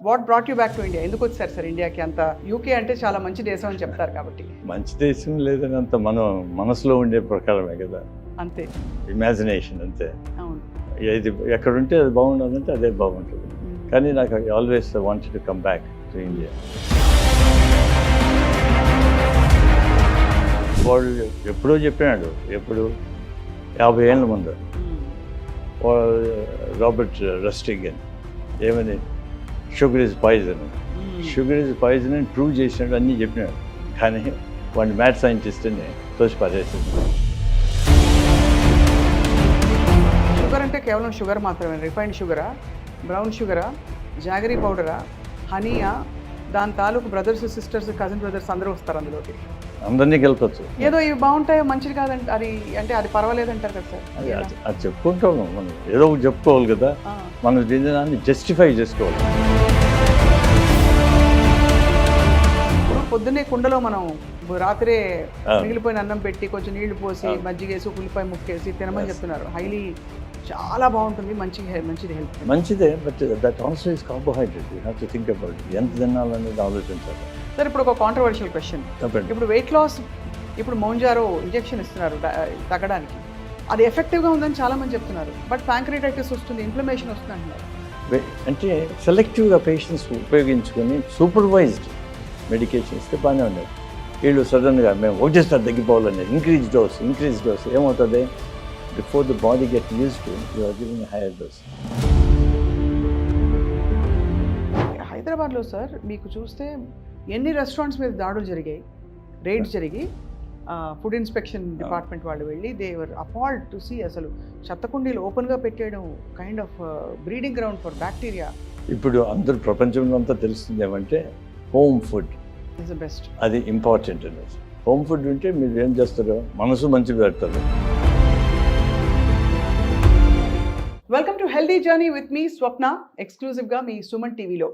What brought you back to India? ఎందుకు వచ్చారు sir ఇండియాకి? అంత యూకే అంటే చాలా మంచి దేశం అని చెప్తారు కాబట్టి. మంచి దేశం లేదని అంత మనం మనసులో ఉండే ప్రకారమే కదా, అంతే, ఇమాజినేషన్ అంతే. అవును. ఏది ఎక్కడుంటే అది బాగుండాలంటే అదే బాగుంటుంది. కానీ నాకు always wanted to come back to India. వాళ్ళు ఎప్పుడో చెప్పినాడు, ఎప్పుడు 50 ఏళ్ళ ముందు రాబర్ట్ రస్టిగన్ ఏమని, sugar is poison, sugar is poison అని ప్రూవ్ చేసినాడు, అన్నీ చెప్పినాడు. కానీ వాడిని మ్యాథ్ సైంటిస్ట్ అని తోసి పడేసింది. షుగర్ అంటే కేవలం షుగర్ మాత్రమే, రిఫైన్డ్ షుగరా, బ్రౌన్ షుగరా, జాగరీ పౌడరా, హనీయా, దాని తాలూకు బ్రదర్స్ సిస్టర్స్ కజిన్ బ్రదర్స్ అందరూ వస్తారు అందులోకి. అందరినీ గెలకొచ్చు. ఏదో ఇవి బాగుంటాయో మంచిది కాదంటే అది అంటే అది పర్వాలేదంటారు కదా సార్? అది చెప్పుకుంటాం మనం, ఏదో ఒకటి చెప్పుకోవాలి కదా, మనం దీన్ని జస్టిఫై చేసుకోవాలి. పొద్దున్నే కుండలో మనం రాత్రే మిగిలిపోయిన అన్నం పెట్టి కొంచెం నీళ్లు పోసి మజ్జిగేసి ఉల్లిపాయ ముక్కేసి తినమని చెప్తున్నారు. హైలీ చాలా బాగుంటుంది, మంచిది హెల్త్. మంచిదే, but that also is carbohydrate. You have to think about ఎంత తినాలనేది ఆలోచించాలి. సార్ ఇప్పుడు ఒక కాంట్రవర్షియల్ క్వశ్చన్, ఇప్పుడు వెయిట్ లాస్, ఇప్పుడు మౌంజారో ఇంజెక్షన్ ఇస్తున్నారు తగ్గడానికి, అది ఎఫెక్టివ్గా ఉందని చాలా మంది చెప్తున్నారు. బట్ ప్యాంక్రియాటైటిస్ వస్తుంది, ఇన్ఫ్లమేషన్ వస్తుంది అంటున్నారు. అంటే సెలెక్టివ్గా పేషెంట్స్ ఉపయోగించుకొని సూపర్వైజ్డ్ మెడికేషన్ ఇస్తే బాగానే ఉండేది. వీళ్ళు సడన్గా మేము ఒకటేసారి తగ్గిపోవాలని ఇంక్రీజ్ డోస్ ఏమవుతుంది, before the body get use to you are giving higher dose. హైదరాబాద్లో సార్ మీకు చూస్తే ఎన్ని రెస్టారెంట్స్ మీద దాడులు జరిగాయి, రైడ్స్ జరిగి ఫుడ్ ఇన్స్పెక్షన్ డిపార్ట్మెంట్ వాళ్ళు వెళ్ళి దేవర్ అపాల్డ్ టు సీ అసలు చెత్తకుండీలు ఓపెన్గా పెట్టేయడం, kind of breeding ground for bacteria. ఇప్పుడు అందరూ ప్రపంచంలో అంతా తెలుస్తుంది ఏమంటే home food is the best, అది ఇంపార్టెంట్ అనేది. హోమ్ ఫుడ్ ఉంటే మీరు ఏం చేస్తారో మనసు మంచిగా పెడతారు. Welcome to healthy journey with మీ స్వప్న, ఎక్స్క్లూజివ్గా మీ సుమన్ టీవీలో.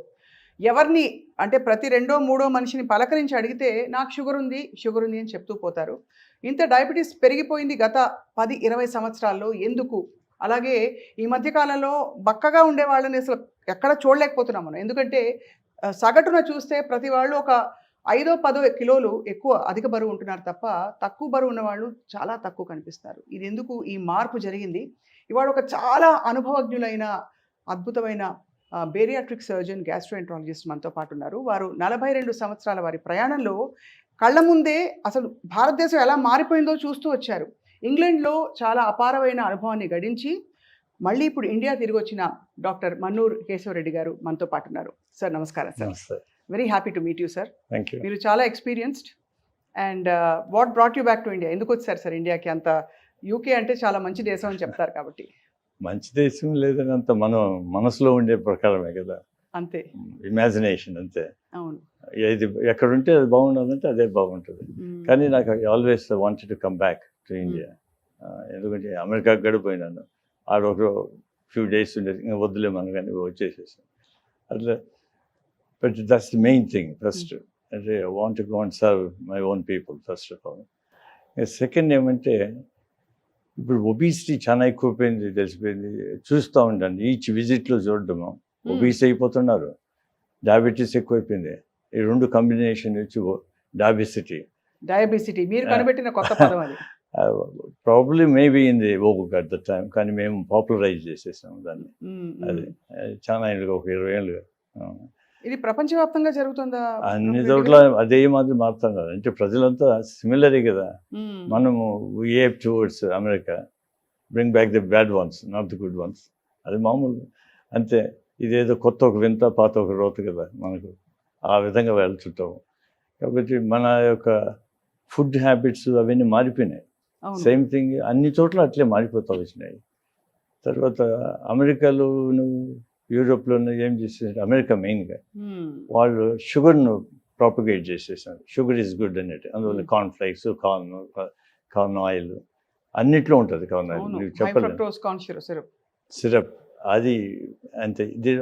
ఎవరిని అంటే ప్రతి రెండో మూడో మనిషిని పలకరించి అడిగితే నాకు షుగర్ ఉంది అని చెప్తూ పోతారు. ఇంత డయాబెటీస్ పెరిగిపోయింది గత 10-20 సంవత్సరాల్లో, ఎందుకు? అలాగే ఈ మధ్యకాలంలో బక్కగా ఉండే వాళ్ళని అసలు ఎక్కడ చూడలేకపోతున్నాం మనం. ఎందుకంటే సగటున చూస్తే ప్రతి వాళ్ళు ఒక 5-10 కిలోలు ఎక్కువ అధిక బరువు ఉంటున్నారు తప్ప తక్కువ బరువు ఉన్న వాళ్ళు చాలా తక్కువ కనిపిస్తారు. ఇది ఎందుకు ఈ మార్పు జరిగింది? ఇవాళ ఒక చాలా అనుభవజ్ఞులైన అద్భుతమైన బేరియాట్రిక్ సర్జన్, గ్యాస్ట్రోఎంట్రాలజిస్ట్ మనతో పాటు ఉన్నారు. వారు 42 సంవత్సరాల వారి ప్రయాణంలో కళ్ళ ముందే అసలు భారతదేశం ఎలా మారిపోయిందో చూస్తూ వచ్చారు. ఇంగ్లాండ్లో చాలా అపారమైన అనుభవాన్ని గడించి మళ్ళీ ఇప్పుడు ఇండియా తిరిగి వచ్చిన డాక్టర్ మన్నూర్ కేశవరెడ్డి గారు మనతో పాటు ఉన్నారు. సార్ నమస్కారం sir. Very happy to meet you sir. Thank you. మీరు చాలా experienced. And what brought you back to India? ఎందుకు వచ్చారు సార్ ఇండియాకి? అంత యూకే అంటే చాలా మంచి దేశం అని చెప్తారు కాబట్టి. మంచి దేశం లేదని అంత మనం మనసులో ఉండే ప్రకారమే కదా, అంతే, ఇమాజినేషన్ అంతే. అవును. ఏది ఎక్కడుంటే అది బాగుండాలంటే అదే బాగుంటుంది. కానీ నాకు always wanted to come back to India. ఎందుకంటే అమెరికాకి గడిపోయినాను, ఆడొక ఫ్యూ డేస్ ఉండేది, ఇంకా వద్దులే మనం కానీ వచ్చేసేసాను అట్లా. But that's the main thing first. అంటే I want to go and serve my own people first of all. Second ఏమంటే ఇప్పుడు ఒబీసిటీ చాలా ఎక్కువైపోయింది, తెలిసిపోయింది. చూస్తూ ఉంటాను ఈచ్ విజిట్లో చూడడము, ఒబీస్ అయిపోతున్నారు, డయాబెటీస్ ఎక్కువైపోయింది. ఈ రెండు కాంబినేషన్ వచ్చి డయాబెసిటీ మీరు కనిపెట్టిన కొత్త పదం అది. ప్రాబ్లీ మేబీ ఇన్ ది ఓక్ అట్ ద టైం, కానీ మేము పాపులరైజ్ చేసేసాము దాన్ని. అది చాలా ఏళ్ళుగా, ఒక 20 ఏళ్ళుగా. ఇది ప్రపంచవ్యాప్తంగా జరుగుతుందా? అన్ని చోట్ల అదే మాదిరి మారుతున్నారు. అంటే ప్రజలంతా సిమిలరే కదా. మనము ape towards America, bring back the bad ones, not the good ones. అది మామూలు అంతే. ఇదేదో కొత్త ఒక వింత, పాత ఒక రోత కదా, మనకు ఆ విధంగా వెళ్తుంటాము. కాబట్టి మన యొక్క ఫుడ్ హ్యాబిట్స్ అవన్నీ మారిపోయినాయి. సేమ్ థింగ్ అన్ని చోట్ల అట్లే మారిపోతూ వచ్చినాయి. తర్వాత అమెరికాలో, యూరోప్లోనూ ఏం చేసేసారు, అమెరికా మెయిన్గా వాళ్ళు షుగర్ను ప్రాపగేట్ చేసేసారు. షుగర్ ఈజ్ గుడ్ అనేది, అందువల్ల కార్న్ ఫ్లేక్స్, కార్న్ ఆయిల్ అన్నిట్లో ఉంటుంది. కార్న్ ఆయిల్ మీకు చెప్పలేదు, సిరప్ అది అంతే. ఇది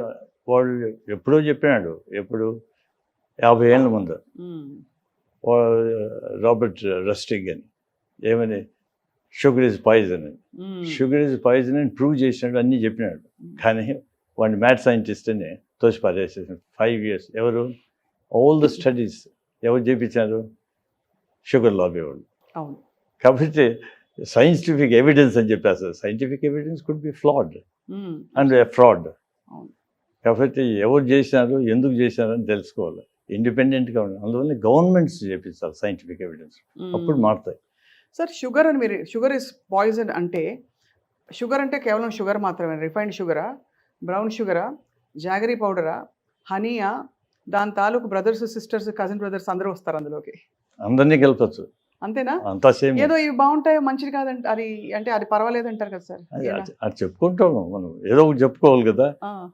వాళ్ళు ఎప్పుడో చెప్పినాడు, ఎప్పుడు 50 ఏళ్ళ ముందు రాబర్ట్ రస్టిగన్ ఏమని, షుగర్ ఈజ్ పాయిజన్ అని ప్రూవ్ చేసినాడు, అన్నీ చెప్పినాడు. కానీ వాడిని మ్యాథ్ సైంటిస్ట్ అని తోసి పారేసేసి 5 years. ఎవరు ఆల్ ద స్టడీస్ ఎవరు చేయించారు? షుగర్ లాబీ వాళ్ళు. అవును. కాబట్టి సైంటిఫిక్ ఎవిడెన్స్ అని చెప్పేస్తారు. Scientific evidence could be ఫ్లాడ్ and fraud. అవును. కాబట్టి ఎవరు చేసినారు, ఎందుకు చేసినారు అని తెలుసుకోవాలి. ఇండిపెండెంట్గా ఉండాలి. అందువల్ల గవర్నమెంట్స్ చేపించాలి సైంటిఫిక్ ఎవిడెన్స్, అప్పుడు మారుతాయి. సార్ షుగర్ అని మీరు షుగర్ ఇస్ పాయిజన్ అంటే షుగర్ అంటే కేవలం షుగర్ మాత్రమే? రిఫైన్డ్ షుగరా, బ్రౌన్ షుగరా, జాగరీ పౌడరా, హనీయా, దాని తాలూకు బ్రదర్స్ సిస్టర్స్ కజిన్ బ్రదర్స్ అందరూ వస్తారు అందులోకి? అందరినీ కలపచ్చు. అంతేనా? అంతా సేమ్. ఏదో ఇవి బాగుంటాయి మంచిది కాదంట అది అంటే అది పర్వాలేదు అంటారు కదా సార్? అది చెప్పుకుంటాం మనం, ఏదో ఒకటి చెప్పుకోవాలి కదా.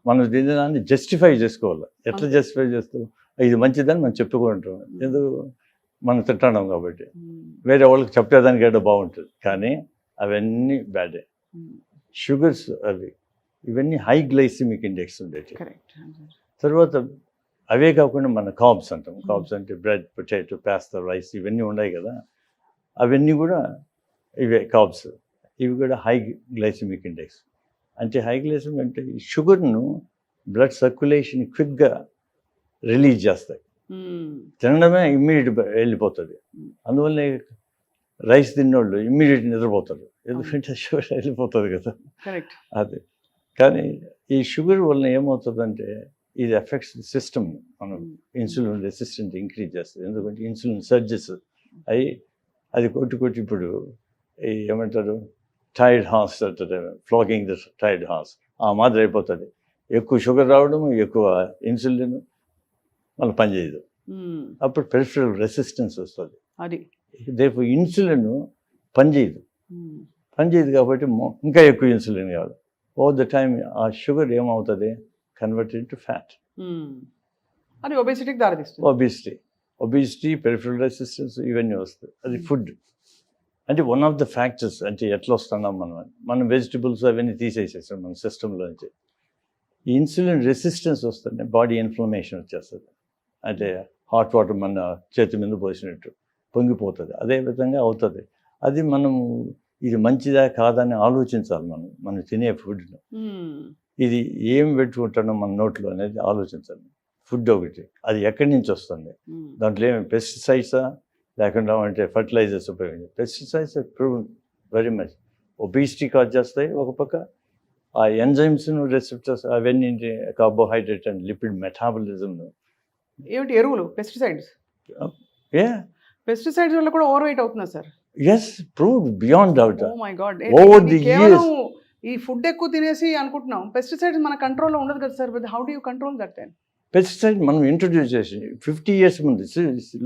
మనం దీన్ని జస్టిఫై చేసుకోవాలి. ఎట్లా జస్టిఫై చేస్తాం? ఇది మంచిదని మనం చెప్పుకుంటాం. ఎందుకు? మనం తింటున్నాం కాబట్టి. వేరే వాళ్ళకి చెప్పేదానికి ఏదో బాగుంటుంది, కానీ అవన్నీ బ్యాడే. షుగర్స్ అవి ఇవన్నీ హై గ్లైసిమిక్ ఇండెక్స్ ఉండేవి. తర్వాత అవే కాకుండా మన కార్బ్స్ అంటాం. కార్బ్స్ అంటే బ్రెడ్, పొటాటో, పాస్తా, రైస్ ఇవన్నీ ఉన్నాయి కదా, అవన్నీ కూడా ఇవే కార్బ్స్. ఇవి కూడా హై గ్లైసిమిక్ ఇండెక్స్. అంటే హై గ్లైసిమిక్ అంటే ఈ షుగర్ను బ్లడ్ సర్క్యులేషన్ క్విక్గా రిలీజ్ చేస్తాయి. తినడమే ఇమ్మీడియట్ వెళ్ళిపోతుంది. అందువల్ల రైస్ తిన్నోళ్ళు ఇమ్మీడియట్ నిద్రపోతారు, ఎందుకంటే షుగర్ వెళ్ళిపోతుంది కదా. అది కానీ ఈ షుగర్ వలన ఏమవుతుందంటే ఇది ఎఫెక్ట్స్ సిస్టమ్. మనం ఇన్సులిన్ రెసిస్టెంట్ ఇంక్రీజ్ చేస్తుంది. ఎందుకంటే ఇన్సులిన్ సర్జెస్ అయ్యి అది కొట్టి ఇప్పుడు ఏమంటారు టైర్డ్ హార్స్ అంటారు, ఫ్లాగింగ్ ద టైర్డ్ హార్స్ ఆ మాదిరి అయిపోతుంది. ఎక్కువ షుగర్ రావడం, ఎక్కువ ఇన్సులిన్ మళ్ళీ పనిచేయదు. అప్పుడు పెరిఫరల్ రెసిస్టెన్స్ వస్తుంది. అది రేపు ఇన్సులిన్ పనిచేయదు కాబట్టి ఇంకా ఎక్కువ ఇన్సులిన్ కావాలి. ఓవర్ ద టైమ్ ఆ షుగర్ ఏమవుతుంది? Converted to fat. అది ఒబేసిటీకి దారితీస్తుంది. ఒబేసిటీ, పెరిఫరల్ రెసిస్టెన్స్ ఇవన్నీ వస్తాయి. అది ఫుడ్ అంటే వన్ ఆఫ్ ద ఫ్యాక్టర్స్. అంటే ఎట్లా వస్తున్నాం మనం వెజిటబుల్స్ అవన్నీ తీసేసేస్తాం మన సిస్టంలోంచి. ఈ ఇన్సులిన్ రెసిస్టెన్స్ వస్తుంది, బాడీ ఇన్ఫ్లమేషన్ వచ్చేస్తుంది. అంటే హాట్ వాటర్ మన చేతి మీద పోసినట్టు పొంగిపోతుంది. అదేవిధంగా అవుతుంది. అది మనము ఇది మంచిదా కాదని ఆలోచించాలి. మనం తినే ఫుడ్ను ఇది ఏం పెట్టుకుంటున్నాం మన నోట్లో అనేది ఆలోచించాలి. ఫుడ్ ఒకటి, అది ఎక్కడి నుంచి వస్తుంది, దాంట్లో ఏమి పెస్టిసైడ్సా లేకుండా అంటే ఫర్టిలైజర్స్ ఉపయోగించి. Pesticides proved very much obesity cause చేస్తాయి. ఒక పక్క ఆ ఎంజైమ్స్ను, రెసిప్టర్స్ అవన్నీ కార్బోహైడ్రేట్ అండ్ లిపిడ్ మెటాబలిజంను. ఏమిటి ఎరువులు, పెస్టిసైడ్స్? పెస్టిసైడ్స్ వల్ల కూడా ఓవర్ వెయిట్ అవుతున్నా sir? Yes, proved beyond doubt. Oh my God. Over the years ఈ ఫుడ్ ఎక్కువ తినేసి అనుకుంటున్నాం పెస్టిసైడ్స్ మన కంట్రోల్లో ఉండదు కదా sir. How do you control that then? Pesticide మనం ఇంట్రొడ్యూస్ చేసి 50 years ముందు,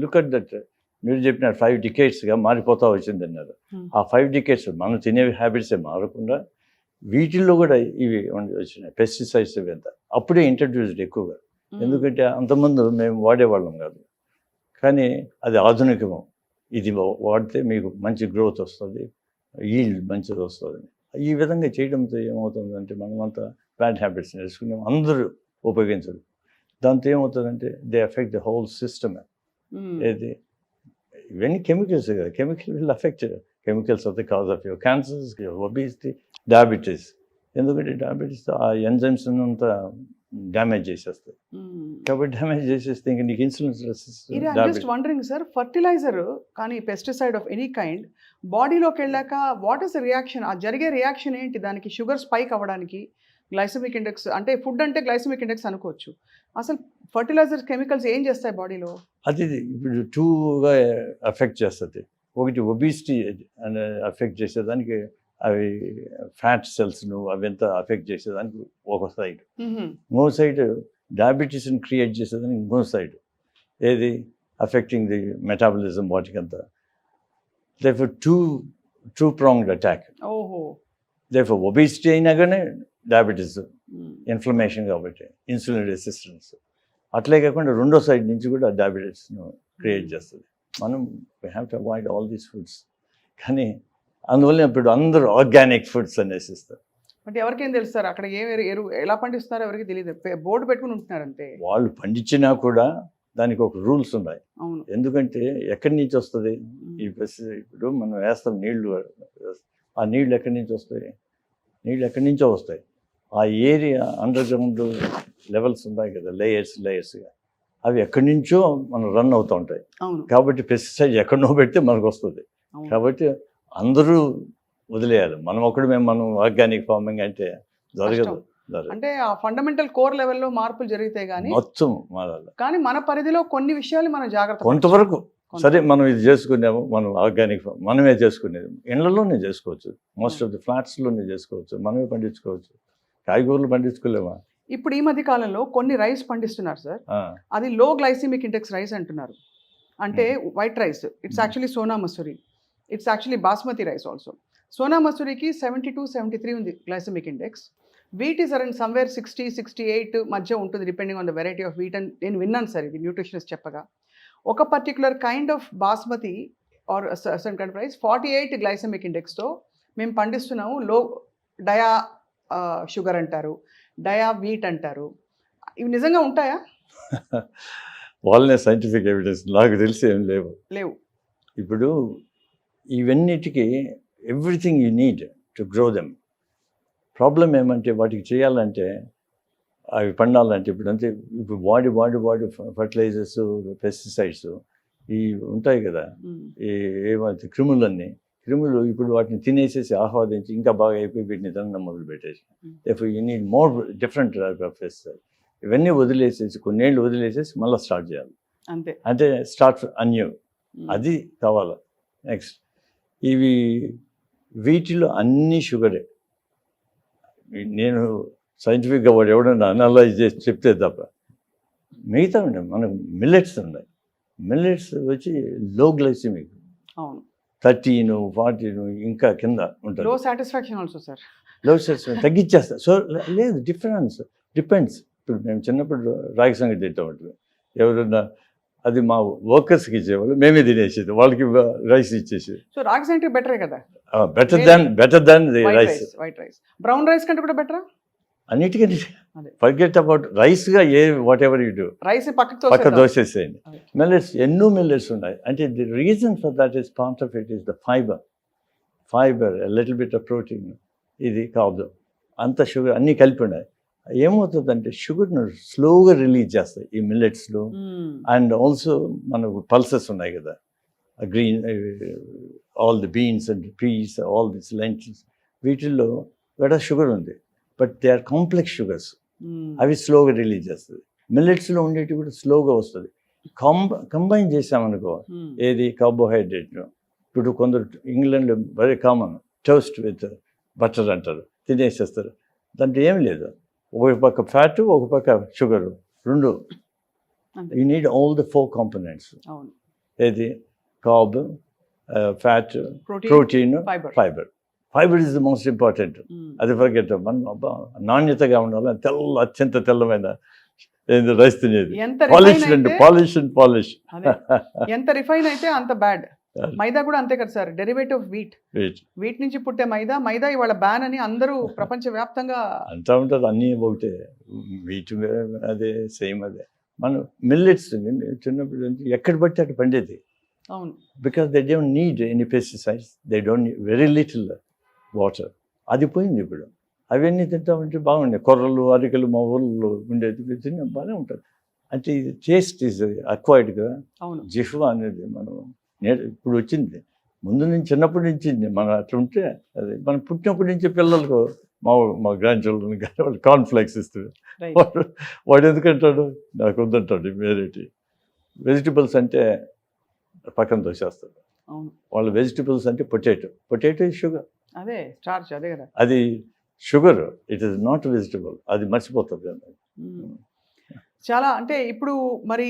లుక్ అట్ దట్. మీరు చెప్పినారు 5 decadesగా మారిపోతా వచ్చింది అన్నారు. ఆ 5 decades మనం తినే హ్యాబిట్సే మారకుండా వీటిల్లో కూడా ఇవి వచ్చినాయి పెస్టిసైడ్స్. ఇవంతా అప్పుడే ఇంట్రడ్యూస్డ్ ఎక్కువగా. ఎందుకంటే అంతకుముందు మేము వాడేవాళ్ళం కాదు, కానీ అది ఆధునికము. ఇది వాడితే మీకు మంచి గ్రోత్ వస్తుంది, ఈల్డ్ మంచిది వస్తుంది. ఈ విధంగా చేయడంతో ఏమవుతుందంటే మనమంతా బ్యాడ్ హ్యాబిట్స్ నేర్చుకున్నాం, అందరూ ఉపయోగించరు. దాంతో ఏమవుతుందంటే they effect the whole system. ఏది ఇవన్నీ కెమికల్స్ కదా, chemical will effect. Chemicals of the cause of your cancers, your obesity, diabetes. ఎందుకంటే డయాబెటీస్ ఆ ఎంజైమ్స్ అంతా డ్యామేజ్ చేసేస్తాయి. కాబట్టి డ్యామేజ్ చేసేస్తే ఇంకా నీకు insulin resistance. Just wondering sir, fertiliser కానీ పెస్టిసైడ్ ఆఫ్ ఎనీ కైండ్ బాడీలోకి వెళ్ళాక వాట్ ఈస్ ద రియాక్షన్? ఆ జరిగే రియాక్షన్ ఏంటి దానికి? షుగర్ స్పైక్ అవ్వడానికి గ్లైసెమిక్ ఇండెక్స్ అంటే ఫుడ్ అంటే గ్లైసెమిక్ ఇండెక్స్ అనుకోవచ్చు. అసలు ఫర్టిలైజర్ కెమికల్స్ ఏం చేస్తాయి బాడీలో? అది ఇప్పుడు 2గా ఎఫెక్ట్ చేస్తుంది. ఒకటి ఒబేసిటీ ఎఫెక్ట్ చేసేదానికి అవి ఫ్యాట్ సెల్స్ను అవంతా ఎఫెక్ట్ చేసేదానికి ఒక సైడ్, ఇంకో సైడ్ డయాబెటీస్ని క్రియేట్ చేసేదానికి ఇంకో సైడ్. ఏది అఫెక్టింగ్ ది మెటాబలిజం వాటికంతా. Therefore two pronged attack. Therefore obesity అయినా కానీ డయాబెటీస్, ఇన్ఫ్లమేషన్ కాబట్టి ఇన్సులిన్ రెసిస్టెన్స్. అట్లే కాకుండా రెండో సైడ్ నుంచి కూడా డయాబెటీస్ను క్రియేట్ చేస్తుంది. మనం we have to avoid all these foods. కానీ అందువల్ల ఇప్పుడు అందరూ ఆర్గానిక్ ఫుడ్స్ అనేసి ఇస్తారు. అంటే ఎవరికేం తెలుస్తారు అక్కడ ఏ ఎరువు ఎలా పండిస్తున్నారో ఎవరికి తెలియదు, బోర్డు పెట్టుకుని ఉంటున్నారు అంతే. వాళ్ళు పండించినా కూడా దానికి ఒక రూల్స్ ఉన్నాయి. అవును. ఎందుకంటే ఎక్కడి నుంచి వస్తుంది ఈ ఇప్పుడు మనం వేస్తాం నీళ్లు, ఆ నీళ్ళు ఎక్కడి నుంచి వస్తాయి? నీళ్ళు ఎక్కడి నుంచో వస్తాయి. ఆ ఏరియా అండర్ గ్రౌండ్ లెవెల్స్ ఉన్నాయి కదా, లేయర్స్గా, అవి ఎక్కడి నుంచో మనం రన్ అవుతూ ఉంటాయి. అవును కాబట్టి పెస్టిసైడ్ ఎక్కడనో పెడితే మనకు వస్తుంది. అవును. కాబట్టి అందరూ వదిలేయాలి. మనం ఆర్గానిక్ ఫార్మింగ్ అంటే జరగదు. అంటే ఆ ఫండమెంటల్ కోర్ లెవెల్లో మార్పులు జరిగితే గానీ మొత్తం మారాలి. కానీ మన పరిధిలో కొన్ని విషయాలు మనం జాగ్రత్త కొంతవరకు కొంత- సరే, మనం ఇది చేసుకున్నాము, మనం ఆర్గానిక్ మనమే చేసుకునేది ఇళ్లలోనే చేసుకోవచ్చు. మోస్ట్ ఆఫ్ ది ఫ్లాట్స్లోనే చేసుకోవచ్చు, మనమే పండించుకోవచ్చు. కాయగూరలు పండించుకోలేమా? ఇప్పుడు ఈ మధ్య కాలంలో కొన్ని రైస్ పండిస్తున్నారు సార్, అది లో గ్లైసిమిక్ ఇండెక్స్ రైస్ అంటున్నారు. అంటే white rice, it's actually Sona Masuri, it's actually basmati rice also. Sona మసూరికి 72-73 ఉంది glycemic index. Wheat is around somewhere 60-68 మధ్య ఉంటుంది, depending on the variety of wheat అని నేను విన్నాను సార్, ఇది న్యూట్రిషనిస్ట్ చెప్పగా. ఒక particular kind of basmati or certain kind of rice 48 glycemic ఇండెక్స్తో మేము పండిస్తున్నాము. లో డయా షుగర్ అంటారు, డయా వీట్ అంటారు. ఇవి నిజంగా ఉంటాయా? వాళ్ళనే సైంటిఫిక్ ఎవిడెన్స్ నాకు తెలిసి ఏం లేవు. ఇప్పుడు ఇవన్నిటికీ everything you need to grow them. Problem ఏమంటే వాటికి చేయాలంటే, అవి పండాలంటే ఇప్పుడు వాడి ఫర్టిలైజర్స్, పెస్టిసైడ్స్ ఇవి ఉంటాయి కదా, ఏమైతే క్రిములు ఇప్పుడు వాటిని తినేసేసి ఆహ్వాదించి ఇంకా బాగా అయిపోయి వీటిని తినడం మొదలు పెట్టేసి, you need more different type of pesticide. ఇవన్నీ వదిలేసేసి కొన్నేళ్ళు వదిలేసేసి మళ్ళీ స్టార్ట్ చేయాలి. అంటే స్టార్ట్ అన్యూ, అది కావాలి. నెక్స్ట్ వీటిలో అన్నీ షుగరే. నేను సైంటిఫిక్గా వాడు ఎవడన్నా అనలైజ్ చేసి చెప్తే తప్ప మిగతా ఉన్నాయి. మనకు మిల్లెట్స్ ఉన్నాయి. మిల్లెట్స్ వచ్చి లో గ్లైసిమిక్, 13-14 ఇంకా కింద ఉంటుంది. లో సాటిస్ఫాక్షన్ ఆల్సో సార్, లో సాటిస్ఫాక్షన్ తగ్గించేస్తా. సో లేదు, డిపెండ్స్. ఇప్పుడు మేము చిన్నప్పుడు రాగి సంగతి తింటాం. ఎవరన్నా అది మా వర్కర్స్కి ఇచ్చేవాళ్ళు, మేమే తినేసేది, వాళ్ళకి రైస్ ఇచ్చేసేది. సో రాగి సంగటి బెటరే కదా, better than the rice. White rice brown rice కంటే కూడా బెటరా? అన్నిటికంటే ఫర్గెట్ అబౌట్ రైస్గా whatever you do, rice పక్క దోసేసేయండి. మిల్లెట్స్ ఎన్నో మిల్లెట్స్ ఉన్నాయి. అంటే the reason for that is part of it is the fibre little bit of protein, ఇది కాదు అంత షుగర్ అన్నీ కలిపి ఉన్నాయి. ఏమవుతుందంటే షుగర్ను స్లోగా రిలీజ్ చేస్తాయి ఈ మిల్లెట్స్లో. అండ్ ఆల్సో మనకు పల్సెస్ ఉన్నాయి కదా, green, all the beans and peas, all this lentils, వీటిల్లో కూడా షుగర్ ఉంది. But they are complex sugars, అవి స్లోగా రిలీజ్ చేస్తుంది. మిల్లెట్స్లో ఉండేవి కూడా స్లోగా వస్తుంది. కంబైన్ చేసామనుకో, ఏది కార్బోహైడ్రేట్ను. ఇప్పుడు కొందరు England very common toast with butter అంటారు, తినేసేస్తారు. దాంట్లో ఏం లేదు, ఒక పక్క ఫ్యాట్, ఒక పక్క షుగరు, రెండు. You need all the 4 components. ఏది carb, fat, protein, fibre is the most important. అది ఫర్గెట్. మనం నాణ్యతగా ఉండాలి, అత్యంత తెల్లమైన రైస్ తినేది. పాలిష్. ఎంత రిఫైన్ అయితే అంత బ్యాడ్. మైదా కూడా అంతే కదా సార్, డెరివేటివ్ వీట్ నుంచి పుట్టే మైదా ఇవాళ బ్యాన్ అని అందరూ ప్రపంచవ్యాప్తంగా అంటా ఉంటారు. అన్నీ ఒకటే, వీట్ అదే, సేమ్ అదే. మనం మిల్లెట్స్ చిన్నప్పుడు ఎక్కడ పడితే అక్కడ పండేది. అవును, because they don't need any pesticides, they don't need very little water. అది పోయింది ఇప్పుడు. అవన్నీ తింటామంటే బాగుండే, కొర్రలు, అరికలు మా ఊళ్ళో ఉండేది తిన్న బాగానే ఉంటుంది. అంటే ఇది టేస్ట్ ఈజ్ అక్వైర్డ్ కదా. అవును, జిహ్వా అనేది మనం ఇప్పుడు వచ్చింది, ముందు నుంచి చిన్నప్పటి నుంచి మనం అట్లా ఉంటే అది మనం పుట్టినప్పటి నుంచి పిల్లలకు మా గ్రాండ్ చిల్డ్రన్ కానీ వాళ్ళు కాన్ఫ్లెక్స్ ఇస్తుంది. వాడు ఎందుకంటాడు, నాకు వద్దంటాడు. వేరేటి వెజిటబుల్స్ అంటే పక్కన తోసేస్తాడు. వాళ్ళ వెజిటబుల్స్ అంటే పొటాటో షుగర్, అదే స్టార్చ్, అదే కదా, అది sugar, it is not vegetable. అది మర్చిపోతుంది. చాలా. అంటే ఇప్పుడు మరి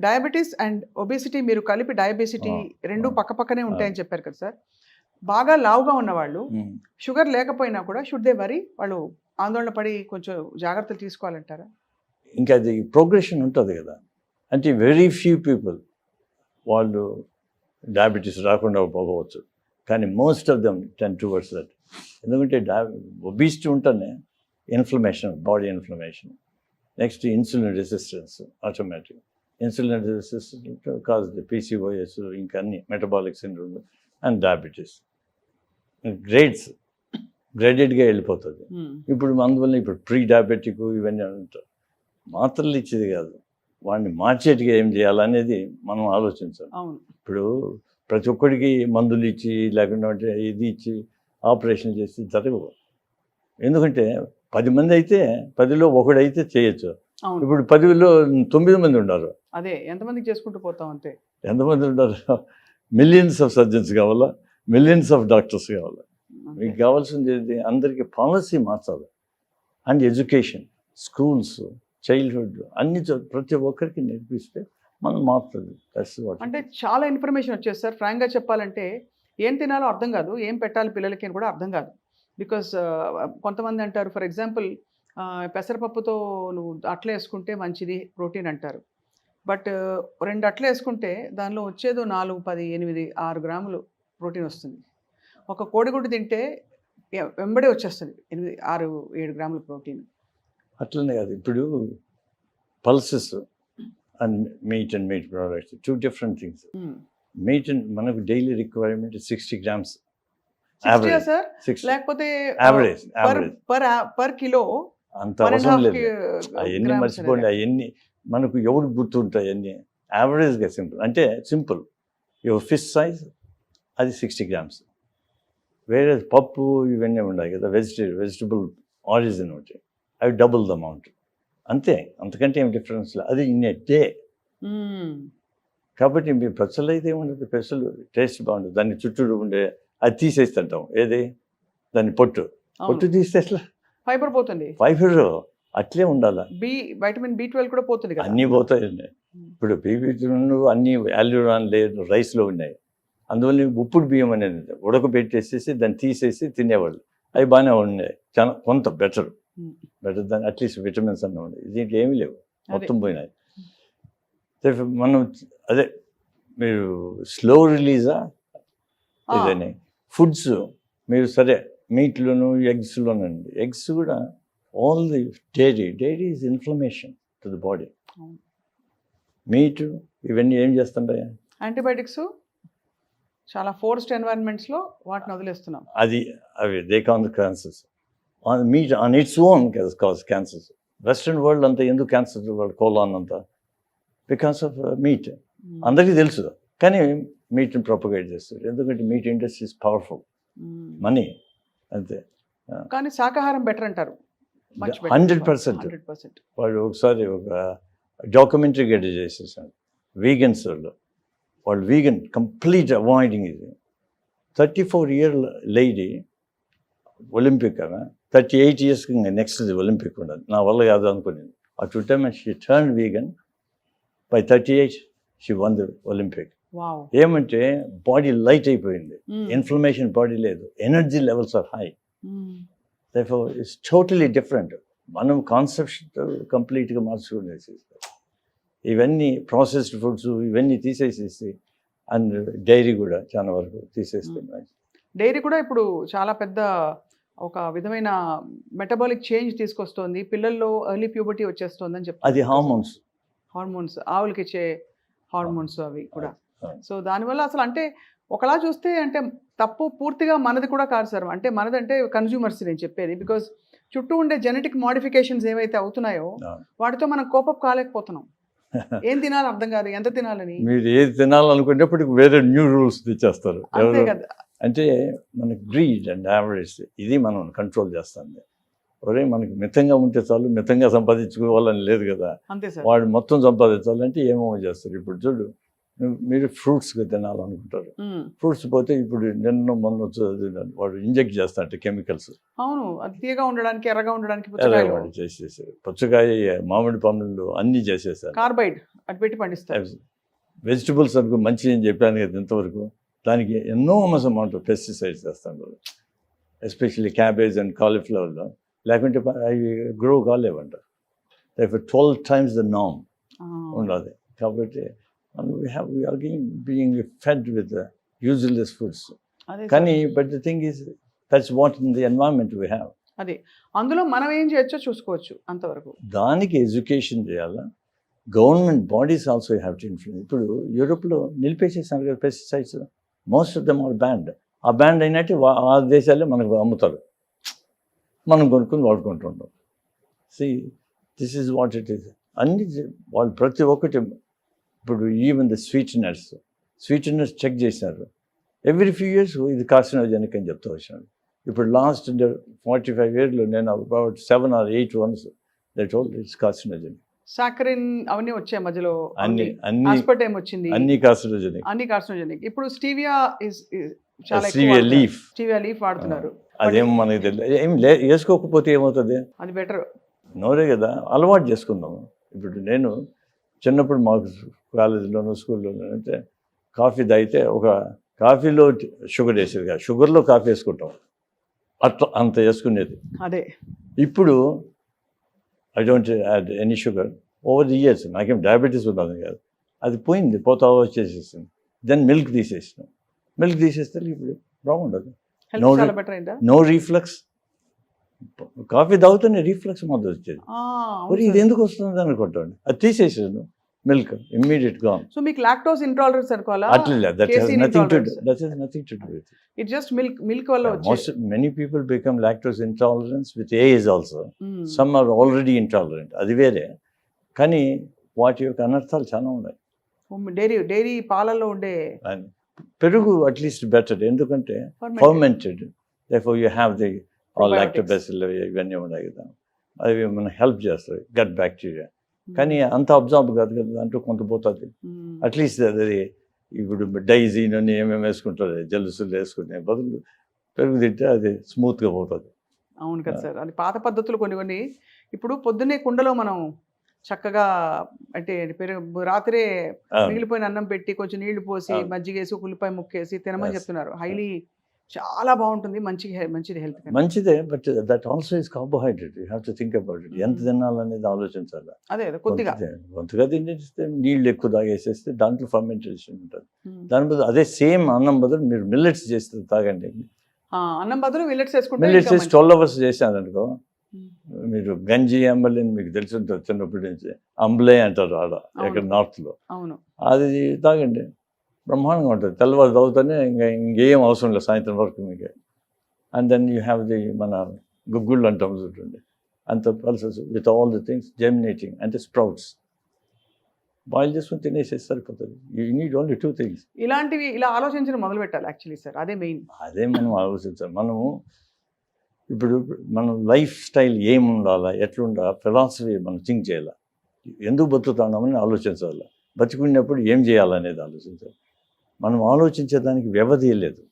డయాబెటీస్ అండ్ ఒబేసిటీ మీరు కలిపి, డయాబెసిటీ రెండు పక్కనే ఉంటాయని చెప్పారు కదా సార్. బాగా లావుగా ఉన్నవాళ్ళు షుగర్ లేకపోయినా కూడా షుడ్ దే వరీ, వాళ్ళు ఆందోళన పడి కొంచెం జాగ్రత్తలు తీసుకోవాలంటారా? ఇంకా అది ప్రోగ్రెషన్ ఉంటుంది కదా. అంటే వెరీ ఫ్యూ పీపుల్ వాళ్ళు డయాబెటీస్ రాకుండా పోవచ్చు, కానీ most of them tend towards that. ఎందుకంటే ఒబిసిటీ ఉంటేనే inflammation, body inflammation. Next insulin resistance, automatic insulin resistance cause PCOS, ఇంకా అన్ని metabolic syndrome and diabetes. Grades గ్రాడ్యుయేట్గా వెళ్ళిపోతుంది. ఇప్పుడు అందువల్ల ఇప్పుడు ప్రీ డయాబెటిక్ ఇవన్నీ అంటారు. మాత్రలు ఇచ్చేది కాదు, వాడిని మార్చేట్టుగా ఏం చేయాలనేది మనం ఆలోచించాలి. అవును. ఇప్పుడు ప్రతి ఒక్కడికి మందులు ఇచ్చి లేకుంటే ఇది ఇచ్చి ఆపరేషన్ చేసి జరగవు. ఎందుకంటే 10 మంది అయితే 10లో ఒకడైతే చేయొచ్చు. అవును. ఇప్పుడు 10లో 9 మంది ఉన్నారు. అదే ఎంతమందికి చేసుకుంటూ పోతాం అంతే. ఎంతమంది ఉన్నారు? మిలియన్స్ ఆఫ్ సర్జన్స్ కావాలా, మిలియన్స్ ఆఫ్ డాక్టర్స్ కావాలా. అంతే. మీకు కావాల్సింది ఏంటి? అందరికీ పాలసీ మార్చాలి. అండ్ ఎడ్యుకేషన్, స్కూల్స్, చైల్డ్హుడ్ అన్ని ప్రతి ఒక్కరికి నేర్పిస్తే మనం మారుతుంది. అంటే చాలా ఇన్ఫర్మేషన్ వచ్చేది సార్. ఫ్రాంక్గా చెప్పాలంటే ఏం తినాలో అర్థం కాదు, ఏం పెట్టాలి పిల్లలకి అని కూడా అర్థం కాదు. బికాస్ కొంతమంది అంటారు, ఫర్ ఎగ్జాంపుల్ పెసరపప్పుతో నువ్వు అట్ల వేసుకుంటే మంచిది ప్రోటీన్ అంటారు. బట్ 2 అట్లు వేసుకుంటే దానిలో వచ్చేదో 4, 10, 8, 6 గ్రాములు ప్రోటీన్ వస్తుంది. ఒక కోడిగుడ్డు తింటే వెంబడే వచ్చేస్తుంది 8, 6, 7 గ్రాముల ప్రోటీన్. అట్లనే కాదు, ఇప్పుడు pulses and meat products 2 different things. Meat మనకు daily requirement 60 grams average. Sir 60 లేకపోతే యావరేజ్ పర్ కిలో అంత అవసరం లేదు. అవన్నీ మర్చిపోండి. అవన్నీ మనకు ఎవరికి గుర్తుంటాయి? అన్నీ యావరేజ్గా సింపుల్. అంటే సింపుల్, యువర్ ఫిష్ సైజ్ అది 60 grams. వేరే పప్పు ఇవన్నీ ఉన్నాయి కదా, వెజిటబుల్ ఆరిజిన్ ఒకటి, అవి డబుల్ ద అమౌంట్ అంతే, అంతకంటే ఏం డిఫరెన్స్ లేదు. అది ఇన్ ఎ డే. కాబట్టి మీ పెసలు అయితే ఏముండదు, పెసలు టేస్ట్ బాగుంటుంది. దాన్ని చుట్టూ ఉండే అది తీసేస్తుంటాం, ఏది దాన్ని పొట్టు తీస్తే ఎట్లా ఫైబర్ పోతుంది. ఫైబర్ అట్లే ఉండాలి. వైటమిన్ B12 కూడా పోతుంది కదా. అన్నీ పోతాయండి. ఇప్పుడు B12 అన్నీ యాల్యూరాన్ లేదు రైస్లో ఉన్నాయి. అందువల్ల ఉప్పుడు బియ్యం అనేది ఉడకబెట్టేసేసి దాన్ని తీసేసి తినేవాళ్ళు. అవి బాగానే ఉన్నాయి, చాలా కొంత బెటర్ దాని అట్లీస్ట్ విటమిన్స్ అన్నీ ఉన్నాయి. దీంట్లో ఏమీ లేవు, మొత్తం పోయినాయి. మనం అదే మీరు స్లో రిలీజా ఇదని ఫుడ్స్ మీరు సరే మీట్లోను ఎగ్స్లోనండి. ఎగ్స్ కూడా all the dairy is inflammation to the body. Meet ఇవన్నీ ఏం చేస్తుంటాయి? యాంటీబయాటిక్స్ చాలా ఫోర్స్డ్ ఎన్వైరన్మెంట్స్లో వాటిని వదిలేస్తున్నాం. అవి they can cancers on meat on its own cause cancers. Western world అంతా ఎందుకు క్యాన్సర్ కోలాన్ అంతా బికాస్ ఆఫ్ మీట్. అందరికీ తెలుసు కానీ మీట్ని ప్రొపగేట్ చేస్తారు. ఎందుకంటే meat industry is powerful, money అంతే. కానీ శాకాహారం బెటర్ అంటారు. 100%. వాళ్ళు ఒకసారి ఒక డాక్యుమెంటరీ గడ్డ చేసేసాను వీగన్స్ వాళ్ళు వీగన్ కంప్లీట్ అవాయిడింగ్ ఇది. 34-year లేడీ ఒలింపిక్ ఆమె, 38 years నెక్స్ట్ ఒలింపిక్ ఉండదు. నా వల్ల కాదు అనుకునేది. అటు time she turn vegan. By 38 she won the Olympic. ఏమంటే బాడీ లైట్ అయిపోయింది, ఇన్ఫ్లమేషన్ బాడీ లేదు, energy levels are high. Therefore, it's totally different. మనం కాన్సెప్ట్ కంప్లీట్గా మార్చుకునేసి ఇవన్నీ ప్రాసెస్డ్ ఫుడ్స్ ఇవన్నీ తీసేసేసి అండ్ డైరీ కూడా చాలా వరకు తీసేస్తున్నాయి. డైరీ కూడా ఇప్పుడు చాలా పెద్ద ఒక విధమైన మెటబాలిక్ చేంజ్ తీసుకొస్తుంది. పిల్లల్లో ఎర్లీ ప్యూబర్టీ వచ్చేస్తుంది అని చెప్తారు. అది హార్మోన్స్ ఆవులకి ఇచ్చే హార్మోన్స్ అవి కూడా. సో దానివల్ల అసలు అంటే ఒకలా చూస్తే అంటే తప్పు పూర్తిగా మనది కూడా కాదు సార్. అంటే మనదంటే కన్జ్యూమర్స్ నేను చెప్పేది. బికాజ్ చుట్టూ ఉండే జెనెటిక్ మోడిఫికేషన్స్ ఏవైతే అవుతున్నాయో వాటితో మనం కోపప్ కాలేకపోతున్నాం. ఏం తినాలి అర్థం కాదు, ఎంత తినాలని. మీరు ఏది తినాలనుకునేప్పటికి వేరే న్యూ రూల్స్ తెచ్చేస్తారు. అంతే కదా. అంటే మనకి గ్రీడ్ అండ్ యావరేజ్ ఇది మనం కంట్రోల్ చేస్తుంది. ఒరే మనకి మితంగా ఉంటే చాలు, మితంగా సంపాదించుకోవాలని లేదు కదా. అంతే సార్. వాడు మొత్తం సంపాదించాలంటే ఏమో చేస్తారు. ఇప్పుడు చూడు, మీరు ఫ్రూట్స్ తినాలనుకుంటారు, ఫ్రూట్స్ పోతే ఇప్పుడు నిన్న మొన్న వాడు ఇంజెక్ట్ చేస్తాడు కెమికల్స్. అవును, అది తీయగా ఉండడానికి, ఎర్రగా ఉండడానికి చేసేసారు. పుచ్చకాయ, మామిడి పండ్లు అన్ని చేసేసారు, కార్బైడ్ అటు పెట్టి పండిస్తారు. వెజిటబుల్స్ అనుకో మంచి అని చెప్పాను కదా ఇంతవరకు, దానికి ఎన్నోమస్ అమౌంట్ ఆఫ్ పెస్టిసైడ్స్ చేస్తాను, ఎస్పెషల్లీ క్యాబేజ్ అండ్ కాలీఫ్లవర్లో. లేకుంటే అవి గ్రో కాలేవంట. 12 times the norm ఉండదు. కాబట్టి we are being fed with useless foods. కానీ but the thing is that's what in the environment we have. అదే అందులో మనం ఏం చేయొచ్చో చూసుకోవచ్చు అంతవరకు. దానికి ఎడ్యుకేషన్ చేయాలా, government bodies also have to influence. ఇప్పుడు యూరోప్లో నిలిపేసేసారు కదా pesticides, most of them are banned. ఆ బ్యాండ్ అయినట్టు ఆ దేశాలే మనకు అమ్ముతారు. మనం కొనుక్కొని వాడుకుంటుంటాం. See this is what it is. అన్ని వాళ్ళు ప్రతి ఒక్కటి ఇప్పుడు ఈవెన్ ద స్వీటనర్స్ చెక్ చేసినారు. ఎవ్రీ ఫ్యూ ఇయర్స్ ఇది కార్సినోజెనిక్ అని చెప్తూ వచ్చినాడు. ఇప్పుడు లాస్ట్ 45 yearsలో నేను about 7 or 8 ones that all it's carcinogenic. Saccharin అవన్నీ వచ్చాయి మధ్యలో, అన్ని ఆస్పర్టేమ్ వచ్చింది, అన్ని కార్సినోజెనిక్. అన్ని కార్సినోజెనిక్. ఇప్పుడు స్టీవియా చాలా స్టీవియా లీఫ్ వాడుతున్నారు. అదేమో మనకి తెలియదు. ఏం వేసుకోకపోతే ఏమవుతుంది? అది బెటర్. నోరే కదా, అలవాటు చేసుకుందాము. ఇప్పుడు నేను చిన్నప్పుడు మాకు కాలేజీలోనూ స్కూల్లోనూ అంటే కాఫీ తాగితే ఒక కాఫీలో షుగర్ వేసేది కాదు, షుగర్లో కాఫీ వేసుకుంటాం, అట్లా అంత వేసుకునేది. అదే ఇప్పుడు I don't add any sugar. Over the years నాకేం డయాబెటీస్ ఉన్నది కాదు, అది పోయింది, పోతా వచ్చేసేసింది. దెన్ మిల్క్ తీసేసినాం. మిల్క్ తీసేస్తే ఇప్పుడు బాగుండదు. హెల్త్ చాలా బెటర్ అయిందా? No reflux. కాఫీ తాగుతూనే రీఫ్లక్స్ మొదలు వచ్చేది. మరి ఇది ఎందుకు వస్తుంది అనుకుంటాను. అది తీసేసాను మిల్క్ ఇమ్మీడియట్ గా. సో మీకు లాక్టోస్ ఇంటాలరెన్స్ అనుకోవాలా? అట్లా that has nothing to do with it just milk వల్ల వచ్చే. Many people become lactose intolerance with age also. Some are already intolerant, అది వేరే. కానీ వాటి యొక్క అనర్థాలు చాలా ఉన్నాయి. డైరీ పాలల్లో ఉండే పెరుగు అట్లీస్ట్ బెటర్, ఎందుకంటే fermented, therefore you have the lactobacilli ఇవన్నీ ఉన్నాయి కదా, అవి మనం హెల్ప్ చేస్తాయి గట్ బ్యాక్టీరియా. కానీ అంత అబ్జార్బ్ కాదు కదా, దాంట్లో కొంత పోతుంది. అట్లీస్ట్ అది ఇప్పుడు డైజీన్ అని ఏమేమి వేసుకుంటారు, జలుసులు వేసుకునే బదులు పెరుగు తింటే అది స్మూత్గా పోతుంది. అవును కదా సార్, అది పాత పద్ధతులు కొన్ని. ఇప్పుడు పొద్దున్నే కుండలో మనం చక్కగా అంటే పెరుగు రాత్రే మిగిలిపోయిన అన్నం పెట్టి కొంచెం నీళ్లు పోసి మజ్జిగేసి ఉల్లిపాయ ముక్కేసి తినమని చెప్తున్నారు. హైలీ చాలా బాగుంటుంది, మంచిది హెల్త్ మంచిదే. But that also is carbohydrate. You have to think about it. ఎంత తినాలనేది ఆలోచించాలి. అదే కొద్దిగా తినేస్తే నీళ్ళు ఎక్కువ తాగేసేస్తే దాంట్లో ఫర్మెంటేషన్ ఉంటుంది. దాని బదులు అదే సేమ్ అన్నం బదులు మీరు మిల్లెట్స్ చేస్తే తాగండి. అన్నం బదులు మిల్లెట్స్ వేసుకుంటే మిల్లెట్స్ వేసి 12 hours చేశాను అనుకో, మీరు గంజి అంబలి మీకు తెలిసి ఉంటుంది చిన్నప్పటి నుంచి, అంబలే అంటారు ఆడ ఇక్కడ నార్త్లో. అవును, అది తాగండి, బ్రహ్మాండంగా ఉంటుంది. తెల్లవారు తాగుతానే ఇంకేం అవసరం లేదు సాయంత్రం వరకు మీకు. And then you have the మన గుగ్గుళ్ళు అంటాం చూడండి, అంత pulses with all the things germinating, అంటే స్ప్రౌట్స్ బాయిల్ చేసుకుని తినేసేసి సరిపోతుంది. You need only 2 things. ఇలాంటివి ఇలా ఆలోచించడం మొదలు పెట్టాలి యాక్చువల్లీ సార్, అదే మెయిన్. అదే మనం ఆలోచించాలి. మనము ఇప్పుడు మనం లైఫ్ స్టైల్ ఏమి ఉండాలా, ఎట్లుండాలా, ఫిలాసఫీ మనం థింక్ చేయాలి. ఎందుకు బతుకుతున్నామని ఆలోచించాలి. బతుకున్నప్పుడు ఏం చేయాలనేది ఆలోచించాలి. మనం ఆలోచించేదానికి వ్యవధి లేదు.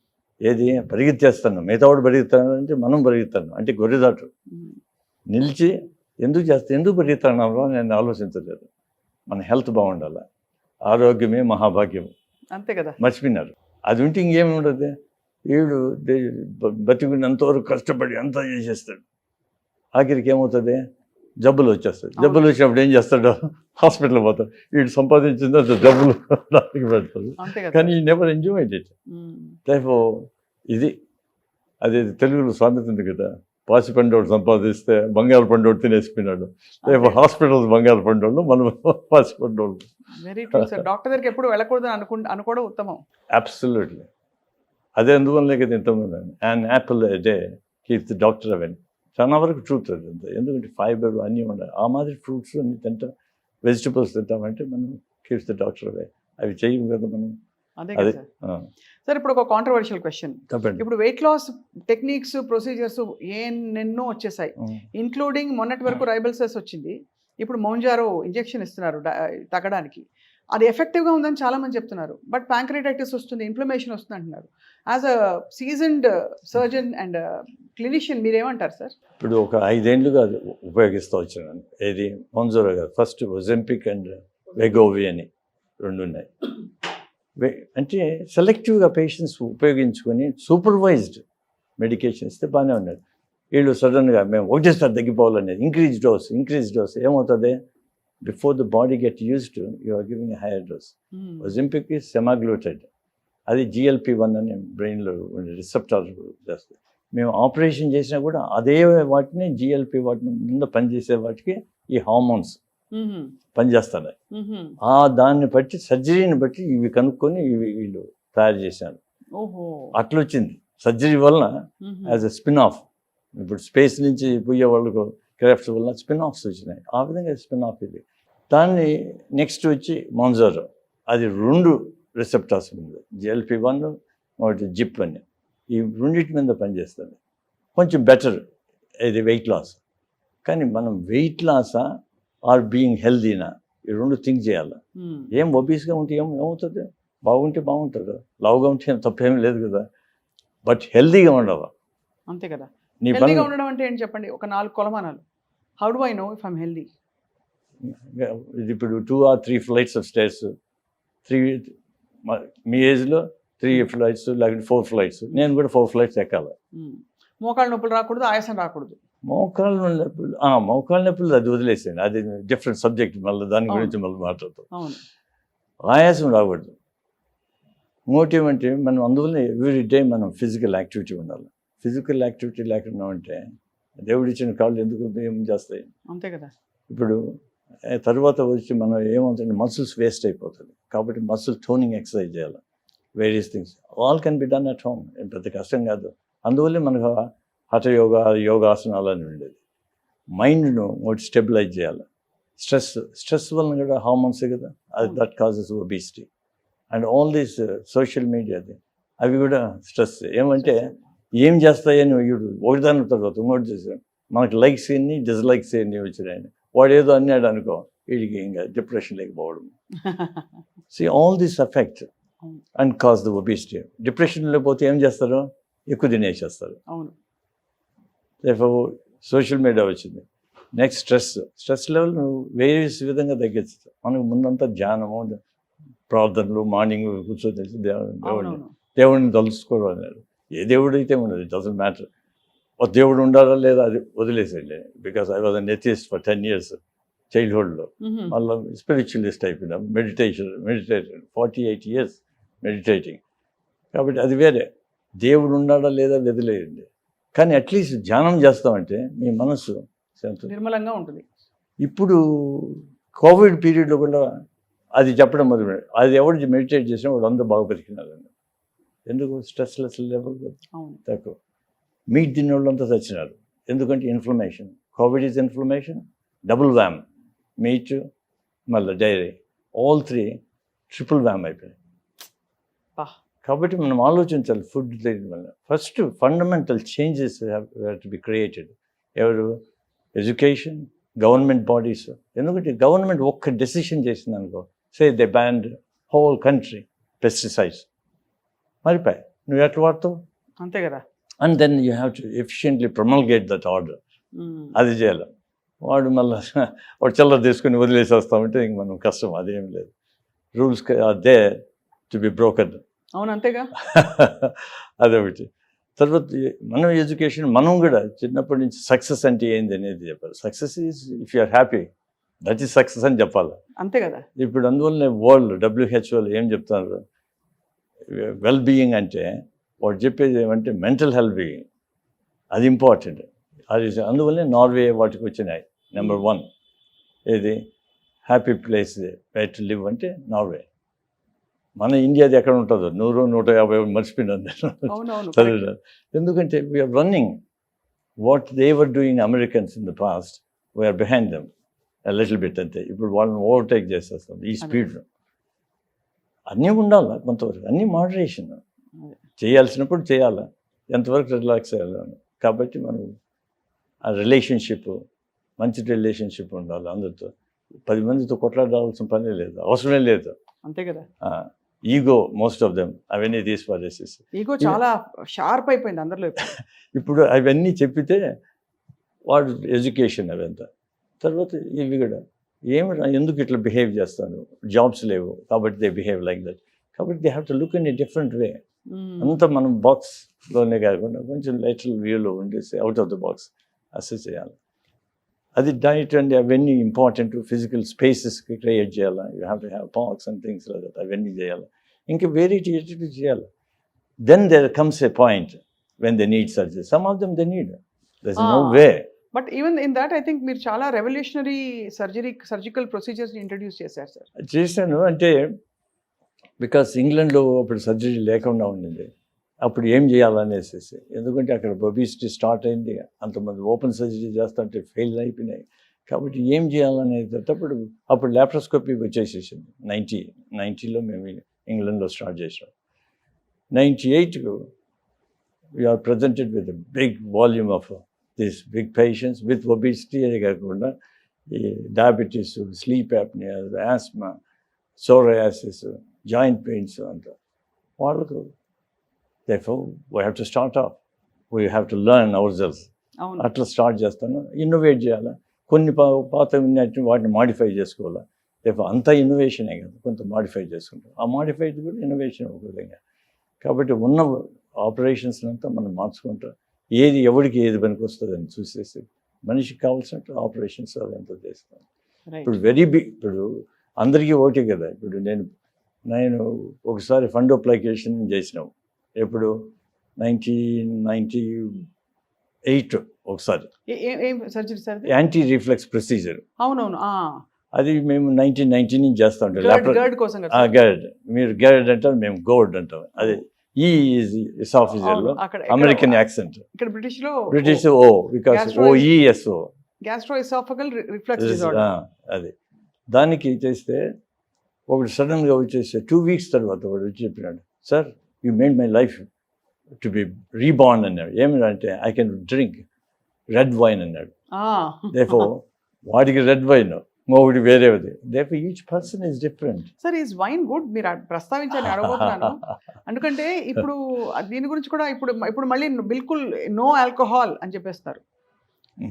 ఏది పరిగెత్తేస్తున్నాం, మిగతా వాడు పరిగెత్తానంటే మనం పరిగెత్తాను అంటే గొర్రెదాటు నిలిచి ఎందుకు పరిగెత్తున్నామో నేను ఆలోచించలేదు. మన హెల్త్ బాగుండాలి, ఆరోగ్యమే మహాభాగ్యం, అంతే కదా, మర్చిపోయినారు. అది ఉంటే ఇంకేమి ఉండదు. వీడు బతికినంతవరకు కష్టపడి అంతా చేసేస్తాడు, ఆఖరికి ఏమవుతుంది, జబ్బులు వచ్చేస్తాయి. జబ్బులు వచ్చినప్పుడు ఏం చేస్తాడు, హాస్పిటల్ పోతాడు. వీడు సంపాదించిందో జబ్బులు దానికి పెడతాడు. కానీ ఈ నెవర్ ఎంజాయ్డ్ ఇట్. ఇది అదే తెలుగులో సామెత ఉంది కదా, పాసి పండోడు సంపాదిస్తే బంగారు పండోడు తినేసిపోయినాడు. రేపు హాస్పిటల్ బంగారు పండోళ్ళు, మనం పాసి పండోళ్ళు. Very true sir. డాక్టర్ దగ్గరికి ఎప్పుడు వెళ్ళకూడదు అనుకోవడం ఉత్తమం. అబ్సల్యూట్లీ. అదే అందువల్లే కదా ఇంతమంది and Apple day keeps the doctor away. చాలా వరకు ట్రూత్ అది అంతా. ఎందుకంటే ఫైబర్ అన్నీ ఉండాలి. ఆ మాదిరి ఫ్రూట్స్ అన్ని తింటాం, వెజిటబుల్స్ తింటామంటే మనం కీప్స్ ది డాక్టర్ అవే. అవి చేయము కదా మనం. అదే సార్. ఇప్పుడు ఒక కాంట్రవర్షియల్ క్వశ్చన్. ఇప్పుడు వెయిట్ లాస్ టెక్నిక్స్, ప్రొసీజర్స్ ఎన్నెన్నో వచ్చేసాయి, ఇంక్లూడింగ్ మొన్నటి వరకు రైబల్సెస్ వచ్చింది. ఇప్పుడు మౌంజారో ఇంజెక్షన్ ఇస్తున్నారు తగ్గడానికి. అది ఎఫెక్టివ్గా ఉందని చాలామంది చెప్తున్నారు. బట్ ప్యాంక్రియాటైటిస్ వస్తుంది, ఇన్ఫ్లమేషన్ వస్తుంది అంటున్నారు. As a seasoned surgeon and clinician మీరేమంటారు సార్? ఇప్పుడు ఒక 5 ఏళ్ళుగా ఉపయోగిస్తూ వచ్చాను. ఏది మౌంజారో కాదు, ఫస్ట్ ఒజెంపిక్ అండ్ వెగోవి అని 2 ఉన్నాయి. అంటే సెలెక్టివ్గా పేషెంట్స్ ఉపయోగించుకొని సూపర్వైజ్డ్ మెడికేషన్ ఇస్తే బాగానే ఉన్నది. వీళ్ళు సడన్గా మేము ఒకటేసారి తగ్గిపోవాలనేది ఇంక్రీజ్ డోస్ ఏమవుతుంది, before the body get used you are giving a higher dose. Ozempic is semaglutide, అది GLP-1 అని బ్రెయిన్లో రిసెప్టార్ చేస్తుంది. మేము ఆపరేషన్ చేసినా కూడా అదే వాటిని GLP వాటిని ముందు పనిచేసే వాటికి ఈ హార్మోన్స్ పనిచేస్తున్నాయి. దాన్ని బట్టి సర్జరీని బట్టి ఇవి కనుక్కొని వీళ్ళు తయారు చేశారు. అట్లా వచ్చింది సర్జరీ వలన యాజ్ ఎ స్పిన్ ఆఫ్. ఇప్పుడు స్పేస్ నుంచి పోయే వాళ్ళకు క్రాఫ్ట్స్ వల్ల స్పిన్ ఆఫ్స్ వచ్చినాయి. ఆ విధంగా స్పిన్ ఆఫ్ ఇది. దాన్ని నెక్స్ట్ వచ్చి మోన్జారో, అది 2 రిసెప్టార్స్ ఉంది, GLP-1 ఒకటి జిప్ అని. ఈ రెండింటి మీద పనిచేస్తుంది. కొంచెం బెటర్ ఇది వెయిట్ లాస్. కానీ మనం వెయిట్ లాసా ఆర్ బీయింగ్ హెల్దీనా, ఈ 2 థింక్ చేయాలి. ఏం ఒబీస్గా ఉంటే ఏమవుతుంది? బాగుంటే బాగుంటుంది, లావుగా ఉంటే తప్పేమీ లేదు కదా. బట్ హెల్దీగా ఉండవు. అంతే కదా. నీ హెల్దీగా ఉండడం అంటే ఏంటి చెప్పండి, ఒక 4 కొలమానాలు. How do I know if I'm healthy? ఇప్పుడు 2 or 3 ఫ్లైట్స్ ఆఫ్ స్టేర్స్, 3 మీ ఏజ్లో 3 ఫ్లైట్స్ లేకపోతే 4 ఫ్లైట్స్, నేను కూడా 4 ఫ్లైట్స్ ఎక్కాలి. మోకాళ్ళ నొప్పులు రాకూడదు, ఆయాసం రాకూడదు. మోకాళ్ళ నొప్పులు అది వదిలేసేయండి, అది డిఫరెంట్ సబ్జెక్ట్, మళ్ళీ దాని గురించి మళ్ళీ మాట్లాడతాం. అవును. ఆయాసం రాకూడదు. ఇంకోటి ఏమంటే మనం అందువల్ల ఎవ్రీ డే మనం ఫిజికల్ యాక్టివిటీ ఉండాలి. ఫిజికల్ యాక్టివిటీ లేకుండా ఉంటే దేవుడు ఇచ్చిన కాళ్ళు ఎందుకు ఏం చేస్తాయి? అంతే కదా. ఇప్పుడు తర్వాత వచ్చి మనం ఏమవుతుంది, మసిల్స్ వేస్ట్ అయిపోతుంది. కాబట్టి మసిల్ టోనింగ్ ఎక్సర్సైజ్ చేయాలి. Various things all can be done at home, పెద్ద కష్టం కాదు. అందువల్లే మనకు హఠ యోగాసనాలు అని ఉండేది. మైండ్ను ఒకటి స్టెబిలైజ్ చేయాలి. స్ట్రెస్ వలన కూడా హార్మోన్సే కదా, అది that causes obesity. And all these social మీడియాది అవి కూడా స్ట్రెస్. ఏమంటే ఏం చేస్తాయని ఒకదాని తర్వాత ఇంకోటి చేసాం, మనకి లైక్స్ ఎన్ని డిస్లైక్స్ ఎన్ని వచ్చినాయని వాడు ఏదో అన్నాడు అనుకో, వీడికి ఇంకా డిప్రెషన్ లేకపోవడం. See, all this affect and cause the obesity. Depression లేకపోతే ఏం చేస్తారు? ఎక్కువ తినేసేస్తారు. అవును. సోషల్ మీడియా వచ్చింది. నెక్స్ట్ స్ట్రెస్ లెవెల్ నువ్వు వేరియస్ విధంగా తగ్గించు. మనకు ముందంతా ధ్యానము, ప్రార్థనలు, మార్నింగ్ కూర్చొని దేవుడిని తలుసుకోవడం అన్నారు. ఏ దేవుడు అయితే ఉండదు, ఇట్ డజంట్ మ్యాటర్. ఒక దేవుడు ఉండాలా లేదా అది వదిలేసండి. Because I was an atheist for 10 years చైల్డ్హుడ్లో. మళ్ళీ స్పిరిచువలిస్ట్ అయిపోయినా, మెడిటేషన్ 48 years మెడిటేటింగ్. కాబట్టి అది వేరే. దేవుడు ఉన్నాడా లేదా వదిలేయండి. కానీ అట్లీస్ట్ ధ్యానం చేస్తామంటే మీ మనసు నిర్మలంగా ఉంటుంది. ఇప్పుడు కోవిడ్ పీరియడ్లో కూడా అది చెప్పడం మొదలు, అది ఎవరు మెడిటేట్ చేసినా వాడు అందరూ బాగా బతికినారండి. ఎందుకు? స్ట్రెస్లెస్ లెవెల్ తక్కువ. మీట్ తిన్న వాళ్ళంతా చచ్చినారు. ఎందుకంటే inflammation. Covid is inflammation, double wham. Meat మళ్ళీ డైరీ, ఆల్ 3 ట్రిపుల్ వ్యామ్ అయిపోయాయి. కాబట్టి మనం ఆలోచించాలి ఫుడ్ తినడం వల్ల. First fundamental changes have to be created. ఎవరు? Education, government bodies. ఎందుకంటే గవర్నమెంట్ ఒక్క డెసిషన్ చేసింది అనుకో, say they banned whole country pesticides, మరిపోయి నువ్వు ఎట్లా వాడతావు? అంతే కదా. And then you have to efficiently promulgate that order. అది చేయాలి. వాడు మళ్ళీ వాడు చల్లర తీసుకుని వదిలేసి వస్తామంటే ఇంక మనం కష్టం. అదేం లేదు. Rules are there to be broken. అవును, అంతేగా. అదొకటి. తర్వాత మనం ఎడ్యుకేషన్, మనం కూడా చిన్నప్పటి నుంచి సక్సెస్ అంటే ఏంది అనేది చెప్పాలి. Success is if you are happy, that is success అని చెప్పాలి. అంతే కదా. ఇప్పుడు అందువల్లనే వరల్డ్ WHO ఏం చెప్తున్నారు, వెల్ బీయింగ్ అంటే వాడు చెప్పేది ఏమంటే మెంటల్ హెల్త్ బీయింగ్, అది ఇంపార్టెంట్. అది అందువల్లనే నార్వే వాటికి వచ్చినాయి. నెంబర్ 1 ఏది happy place way to live అంటే నార్వే. మన ఇండియాది ఎక్కడ ఉంటుందో 100-150 మర్చిపోయినాను చదివిన. ఎందుకంటే we're running what they were doing Americans in the past, we're behind them little bit అంతే. ఇప్పుడు వాళ్ళని ఓవర్టేక్ చేసేస్తాం ఈ స్పీడ్లో. అన్నీ ఉండాలి కొంతవరకు, అన్నీ మోడరేషన్. చేయాల్సినప్పుడు చేయాలి, ఎంతవరకు రిలాక్స్ అయ్యాలి. కాబట్టి మనం ఆ రిలేషన్షిప్, మంచి రిలేషన్షిప్ ఉండాలి అందరితో. 10 మందితో కొట్లాడాల్సిన పనే లేదు, అవసరమే లేదు. అంతే కదా. ఈగో మోస్ట్ ఆఫ్ దెమ్ అవన్నీ తీసిపారేసేసి, ఈగో చాలా షార్ప్ అయిపోయింది అందరిలో. ఇప్పుడు అవన్నీ చెప్పితే వాడు ఎడ్యుకేషన్ అవంతా. తర్వాత ఇవి కూడా ఎందుకు ఇట్లా బిహేవ్ చేస్తాను, జాబ్స్ లేవు కాబట్టి దే బిహేవ్ లైక్ దట్. కాబట్టి they have to look in a different way. అంతా మనం బాక్స్లోనే కాకుండా కొంచెం లైటరల్ వ్యూలో ఉండేసి out of the box assess చేయాలి. అది డైట్ అండ్ అవన్నీ ఇంపార్టెంట్. ఫిజికల్ స్పేసెస్కి క్రియేట్ చేయాలి. You have to have parks and things like that. అవన్నీ చేయాలి. ఇంకా వెరైటీ చేయాలి. Then there comes a point when they need surgery. Some of them they need, there is no way. But even in that I think మీరు చాలా revolutionary surgical procedures introduce చేశారు సార్. చేశాను అంటే బికాస్ ఇంగ్లాండ్లో అప్పుడు సర్జరీ లేకుండా ఉండింది. అప్పుడు ఏం చేయాలనేసి, ఎందుకంటే అక్కడ ఒబిసిటీ స్టార్ట్ అయింది, అంతమంది ఓపెన్ సర్జరీ చేస్తుంటే ఫెయిల్ అయిపోయినాయి. కాబట్టి ఏం చేయాలనేటప్పుడు అప్పుడు ల్యాప్రోస్కోపీ వచ్చేసేసింది. 90లో మేము ఇంగ్లాండ్లో స్టార్ట్ చేసాం. 98కు we are presented with big volume of this big patients with obesity. అదే కాకుండా ఈ diabetes, sleep apnoea, asthma, psoriasis, joint pains అంతా వాళ్ళకు. therefore we have to start off, we have to learn ourselves. అవును. అట్లా స్టార్ట్ చేస్తాను. ఇన్నోవేట్ చేయాలా, కొన్ని పాత వాటిని మాడిఫై చేసుకోవాలా. therefore అంతా ఇన్నోవేషనే కదా, కొంత మాడిఫై చేసుకుంటాం. ఆ మాడిఫైడ్ కూడా ఇన్నోవేషన్ ఒక విధంగా. కాబట్టి ఉన్న ఆపరేషన్స్ అంతా మనం మార్చుకుంటాం. ఏది ఎవరికి ఏది పనికి వస్తుందని చూసేసి మనిషికి కావాల్సినట్టు ఆపరేషన్స్ అవి అంతా చేస్తాం. రైట్. ఇప్పుడు వెరీ బిగ్, ఇప్పుడు అందరికీ ఒకటే కదా. ఇప్పుడు నేను ఒకసారి ఫండ్ అప్లికేషన్ చేసినాం. ఎప్పుడు 1998 ఒకసారి ఏం సర్జరీ సార్ అది? Anti reflex procedure. అవునవును. అది మేము 1990 నుంచి చేస్తూ ఉంటాం. గర్డ్ కోసం కదా? గర్డ్, మీరు గర్డ్ అంటారు, మేము గోల్డ్ అంటాం. అదే ఈ ఎసాఫిజియల్ అక్కడ అమెరికన్ యాక్సెంట్, ఇక్కడ British O, because OESO, gastrooesophageal reflux disorder. అది దానికి చేస్తే ఒకటి సడన్గా వచ్చేస్తే 2 weeks తర్వాత వాడు వచ్చి చెప్పినాడు, sir you made my life to be reborn అన్నాడు. ఏమిటంటే I can drink red wine అన్నాడు. దేర్ఫోర్ వాడికి రెడ్ వైన్, ఇంకొకటి వేరేది. Therefore each person is different. Sir is wine good? మీరు ప్రస్తావించాలని అడగబోతున్నాను. ఎందుకంటే ఇప్పుడు దీని గురించి కూడా ఇప్పుడు మళ్ళీ బిల్కుల్ నో ఆల్కహాల్ అని చెప్పేస్తారు.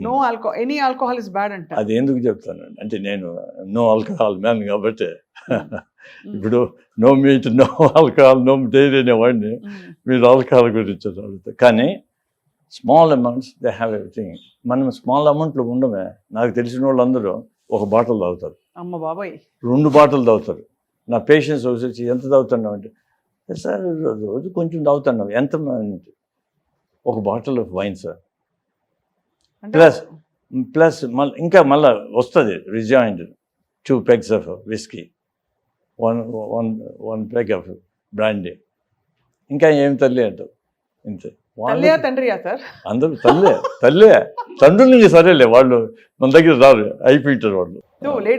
No alcohol, any alcohol is bad అంట. అది ఎందుకు చెప్తాను అంటే, నేను నో ఆల్కహాల్ మ్యాన్ కాబట్టి ఇప్పుడు no meat, no alcohol, no dairy అనేవాడిని. మీరు ఆల్కహాల్ గురించి అడుగుతారు. కానీ small amounts they have everything. మనం స్మాల్ అమౌంట్లో ఉండమే. నాకు తెలిసిన వాళ్ళందరూ ఒక బాటిల్ తాగుతారు, అమ్మ బాబాయ్ 2 బాటిల్ తాగుతారు. నా పేషెంట్స్ వచ్చి ఎంత తాగుతున్నావు అంటే, సార్ రోజు కొంచెం తాగుతున్నావు. ఎంత? ఒక bottle of wine sir. Plus ఇంకా మళ్ళీ వస్తుంది రిజాయిండ్ 2 pegs of whisky, one peg of brandy. ఇంకా ఏం తల్లి అంటావు. ఇంతే. తండ్రియా సార్? అందరూ తల్లే తండ్రులు. సరేలే, వాళ్ళు మన దగ్గర రారు, అయిపోయింటారు వాళ్ళు.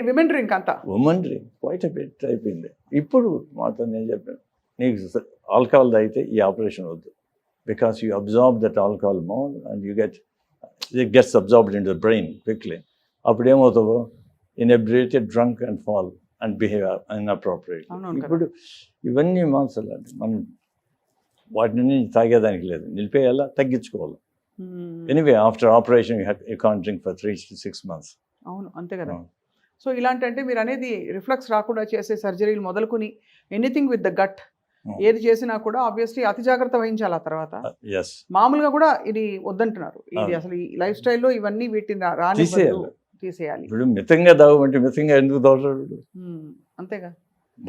విమెన్ డ్రింక్ అంతా, ఉమెన్ డ్రింక్ క్వైట్ బెట్ అయిపోయింది. ఇప్పుడు మాతో నేను చెప్పాను, నీకు ఆల్కహాల్ తాగితే ఈ ఆపరేషన్ వద్దు, because you absorb that alcohol more and you it gets absorbed into the brain quickly. అప్పుడు ఏమవుతావో, inebriated, drunk and fall and behave inappropriately. ఇప్పుడు ఇవన్నీ మార్చాలి. మనం వాటిని తాగేదానికి లేదు, నిలిపేయాలా, తగ్గించుకోవాలి. Anyway after operation you can't drink for 3 to 6 months. అవును, అంతే కదా. సో ఇలాంటి, అంటే మీరు అనేది రిఫ్లక్స్ రాకుండా చేసే సర్జరీలు మొదలుకొని ఎనీథింగ్ విత్ ద గట్ ఏది చేసినా కూడా ఆబ్వియస్లీ అతి జాగ్రత్త వహించాలి. ఆ తర్వాత మామూలుగా కూడా ఇది వద్దంటున్నారు. ఇది అసలు ఈ లైఫ్ స్టైల్లో ఇవన్నీ వీటిని తీసేయాలి. ఇప్పుడు మితంగా తాగమంటే మితంగా ఎందుకు తాగుతాడు? అంతేగా,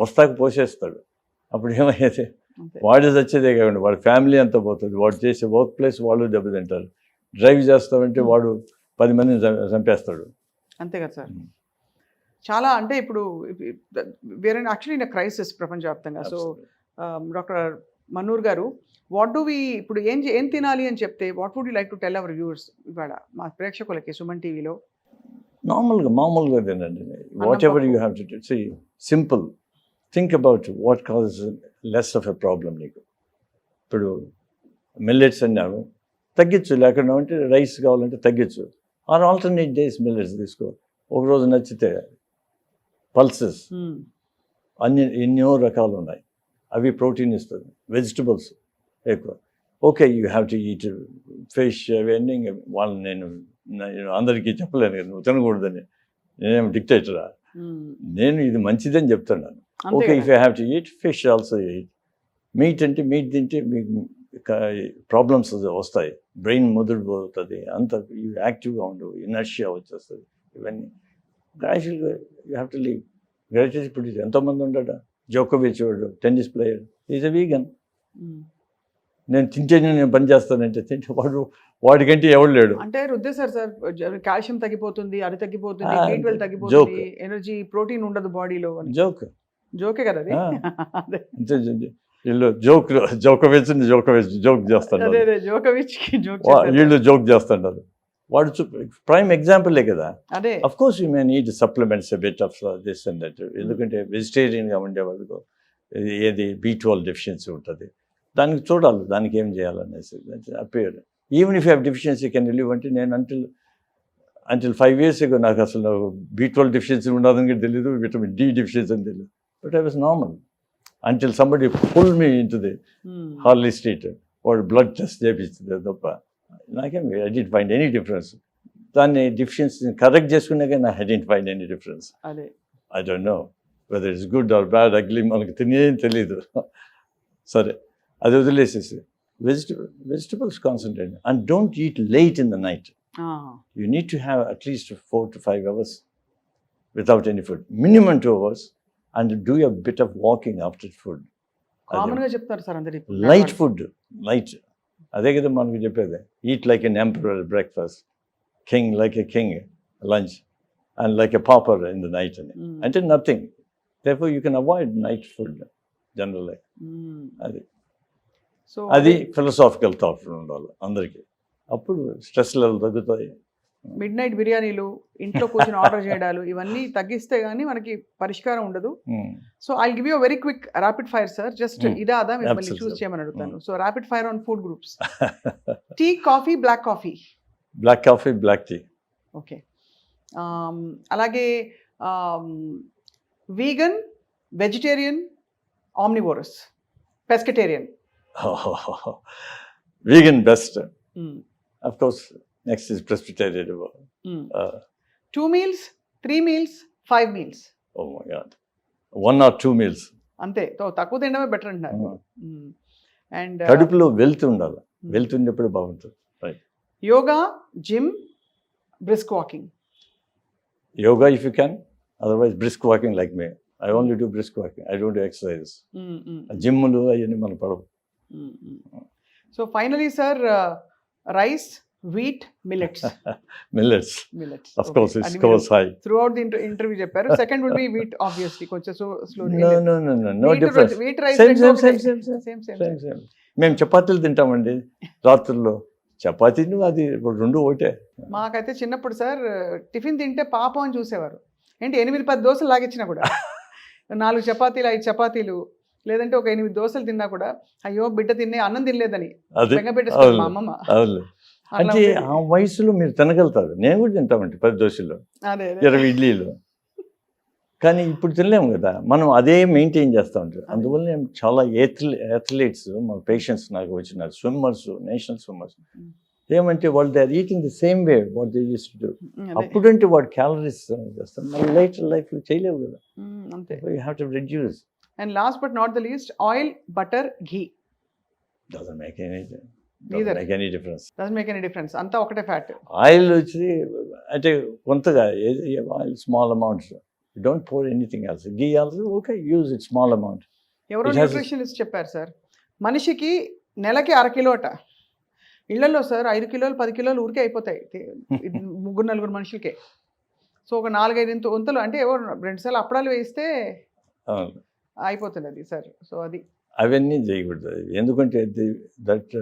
బస్తాకు పోసేస్తాడు. అప్పుడు ఏమయ్యేది, వాడు చచ్చేదే కాకుండా వాడి ఫ్యామిలీ అంతా పోతుంది. వాడు చేసే వర్క్ ప్లేస్ వాళ్ళు దెబ్బతింటారు. డ్రైవ్ చేస్తామంటే వాడు 10 మందిని చంపేస్తాడు. అంతే కదా సార్. చాలా, అంటే ఇప్పుడు వేరే యాక్చువల్లీ ఇన్ క్రైసిస్ ప్రపంచవ్యాప్తంగా. సో డాక్టర్ మన్నూర్ గారు, ఇప్పుడు ఏం తినాలి అని చెప్తే what would you like to tell our viewers ఇవాళ మా ప్రేక్షకులకి సుమన్ టీవీలో? మామూలుగా తినండి. Whatever you have to do, simple. Think about what causes less of a problem నీకు. ఇప్పుడు మిల్లెట్స్ అన్నావు, తగ్గించు. లేకుండా అంటే రైస్ కావాలంటే తగ్గించు. ఆర్ ఆల్టర్నేట్ డేస్ మిల్లెట్స్ తీసుకో. ఒకరోజు నచ్చితే పల్సెస్ ఎన్నో రకాలు ఉన్నాయి, అవి ప్రోటీన్ ఇస్తుంది. వెజిటబుల్స్ ఎక్కువ. Okay, you have to eat fish అవన్నీ. వాళ్ళని నేను అందరికీ చెప్పలేను కదా నువ్వు తినకూడదని. నేనేం డిక్టేటరా? నేను ఇది మంచిదని చెప్తున్నాను. Okay, if you have to eat fish also eat. Meet అంటే మీట్ తింటే మీకు ప్రాబ్లమ్స్ వస్తాయి, బ్రెయిన్ ముదిరిపోతుంది, అంత యాక్టివ్గా ఉండవు, ఇనర్షియా వచ్చేస్తుంది. ఇవన్నీ గ్రాడ్యువల్గా you have to leave. Gradual ఇప్పుడు ఎంతోమంది ఉంటాడా, జోకోవిచ్ వాడు tennis player, is a vegan. నేను తింటేనే నేను పని చేస్తానంటే తింటే వాడికంటే ఎవడు లేడు. అంటే రుద్దేశారు సార్, కాల్షియం తగ్గిపోతుంది, అది తగ్గిపోతుంది, B12 తగ్గిపోతుంది, ఎనర్జీ ప్రోటీన్ ఉండదు బాడీలో. జోకే కదా అది. వీళ్ళు జోకోవిచ్ జోక్ చేస్తున్నారు, అదే అదే జోకోవిచ్ కి జోక్ వీళ్ళు జోక్ చేస్తున్నారు. వాడు ప్రైమ్ ఎగ్జాంపులే కదా. అదే of course you may need supplements bit of this and that, ఎందుకంటే వెజిటేరియన్గా ఉండేవాళ్ళు ఏది B12 డెఫిషియన్సీ ఉంటుంది, దానికి చూడాలి దానికి ఏం చేయాలనేసి appear. Even if you have deficiency can relieve అంటే నేను అంటిల్ 5 years ago నాకు అసలు B12 డెఫిషియన్సీ ఉండదని కూడా తెలియదు, విటమిన్ D డెఫిషియన్సీ అని తెలియదు. But I was normal until somebody pull me into the Harley Street, వాడు బ్లడ్ టెస్ట్ చేయించింది తప్ప నాకేం I didn't find any difference. దాన్ని డెఫిషియన్సీ కరెక్ట్ చేసుకున్నాక నా I didn't find any difference. అదే I don't know whether it's good or bad, ugly మనకు తెలియదు. సరే అది వదిలేసేసి vegetables concentrate and don't eat late in the night. You need to have at least 4 to 5 hours without any food, minimum 2 hours, and do a bit of walking after food. Common గా చెప్తారు sir అందరి light food, light, అదే కదా మనకు చెప్పేది. Eat like an emperor breakfast, king like a king lunch, and like a pauper in the night అని. అంటే nothing, therefore you can avoid night food generally. అది సో అది ఫిలసాఫికల్ థాట్ ఉండాలి అందరికీ, అప్పుడు స్ట్రెస్ లెవెల్ తగ్గుతాయి. మిడ్ నైట్ బిర్యానీలు ఇంట్లో కూర్చొని ఆర్డర్ చేయడాలు ఇవన్నీ తగ్గిస్తే గానీ మనకి పరిష్కారం ఉండదు. So I give you very quick rapid fire sir, just ఇదా అదా మిమ్మల్ని Absolutely. చూస్ చేయమని అడుగుతాను. So rapid fire on food groups. Tea, coffee, black coffee. Black coffee, black tea. Okay. అలాగే vegan, vegetarian, omnivorous, pescatarian. Vegan best. Of course, next is Presbyterian. 2 meals, 3 meals, 5 meals. Oh my God. 1 or 2 meals. అంతే, తక్కువ తినడమే better అంటున్నారు. And కడుపులో wealth ఉండాలి, wealth ఉన్నప్పుడు బాగుంటుంది. Right. Yoga, gym, brisk walking. Yoga if you can, otherwise brisk walking like me. I only do brisk walking. I don't do exercise. జిమ్లు అవన్నీ మన పడవు. So finally sir, rice, wheat, millets. Millets. Of course, it scores high. Throughout the interview చెప్పారు. Second would be wheat obviously, కొంచెం slow. No difference. Wheat rice Same. మేము చపాతీలు తింటామండి రాత్రుల్లో. చపాతీను అది రెండు ఒకటే. మాకైతే చిన్నప్పుడు సార్ టిఫిన్ తింటే పాపం అని చూసేవారు. ఏంటి 8-10 దోశలు లాగిచ్చినా కూడా 4 చపాతీలు 5 చపాతీలు, లేదంటే ఒక 8 దోశలు తిన్నా కూడా అయ్యో బిడ్డ తిన్నే అన్నం తినలేదని బెంగ పెట్టేస్తారు మా అమ్మమ్మ. అంటే ఆ వయసులో మీరు తినగలుగుతారు, నేను కూడా తింటామండి 10 దోశలు, 20 ఇడ్లీలు. కానీ ఇప్పుడు తినలేము కదా, మనం అదే మెయింటైన్ చేస్తూ ఉంటాం. అందువల్ల నేను చాలా అథ్లీట్స్ మా పేషెంట్స్ నాకు వచ్చిన స్విమ్మర్స్, నేషనల్ స్విమ్మర్స్ ఏమంటే వాళ్ళు they are eating the same way what they use to do. అప్పుడంటే వాడు క్యాలరీస్ చేస్తాం, మళ్ళీ లేటర్ లైఫ్లో చేయలేవు కదా. అంతే. You have to reduce. And last but not the least, oil, butter, ghee. Doesn't make any difference. Doesn't make any difference, అంతా ఒకటే ఫ్యాట్. ఆయిల్ వచ్చి అంటే కొంతగా oil small amounts, don't pour anything else. Ghee also okay, use it small amount. ఎవరో nutritionist చెప్పారు sir, మనిషికి నెలకి 1/2 kilo అట. ఇళ్లలో సార్ 5 కిలోలు 10 కిలోలు ఊరికే అయిపోతాయి 3-4 మనుషులకే. సో ఒక 4-5 వంతులు అంటే 2 సార్లు అప్పడాలు వేస్తే అయిపోతుంది అది సార్. సో అది అవన్నీ చేయకూడదు, ఎందుకంటే దట్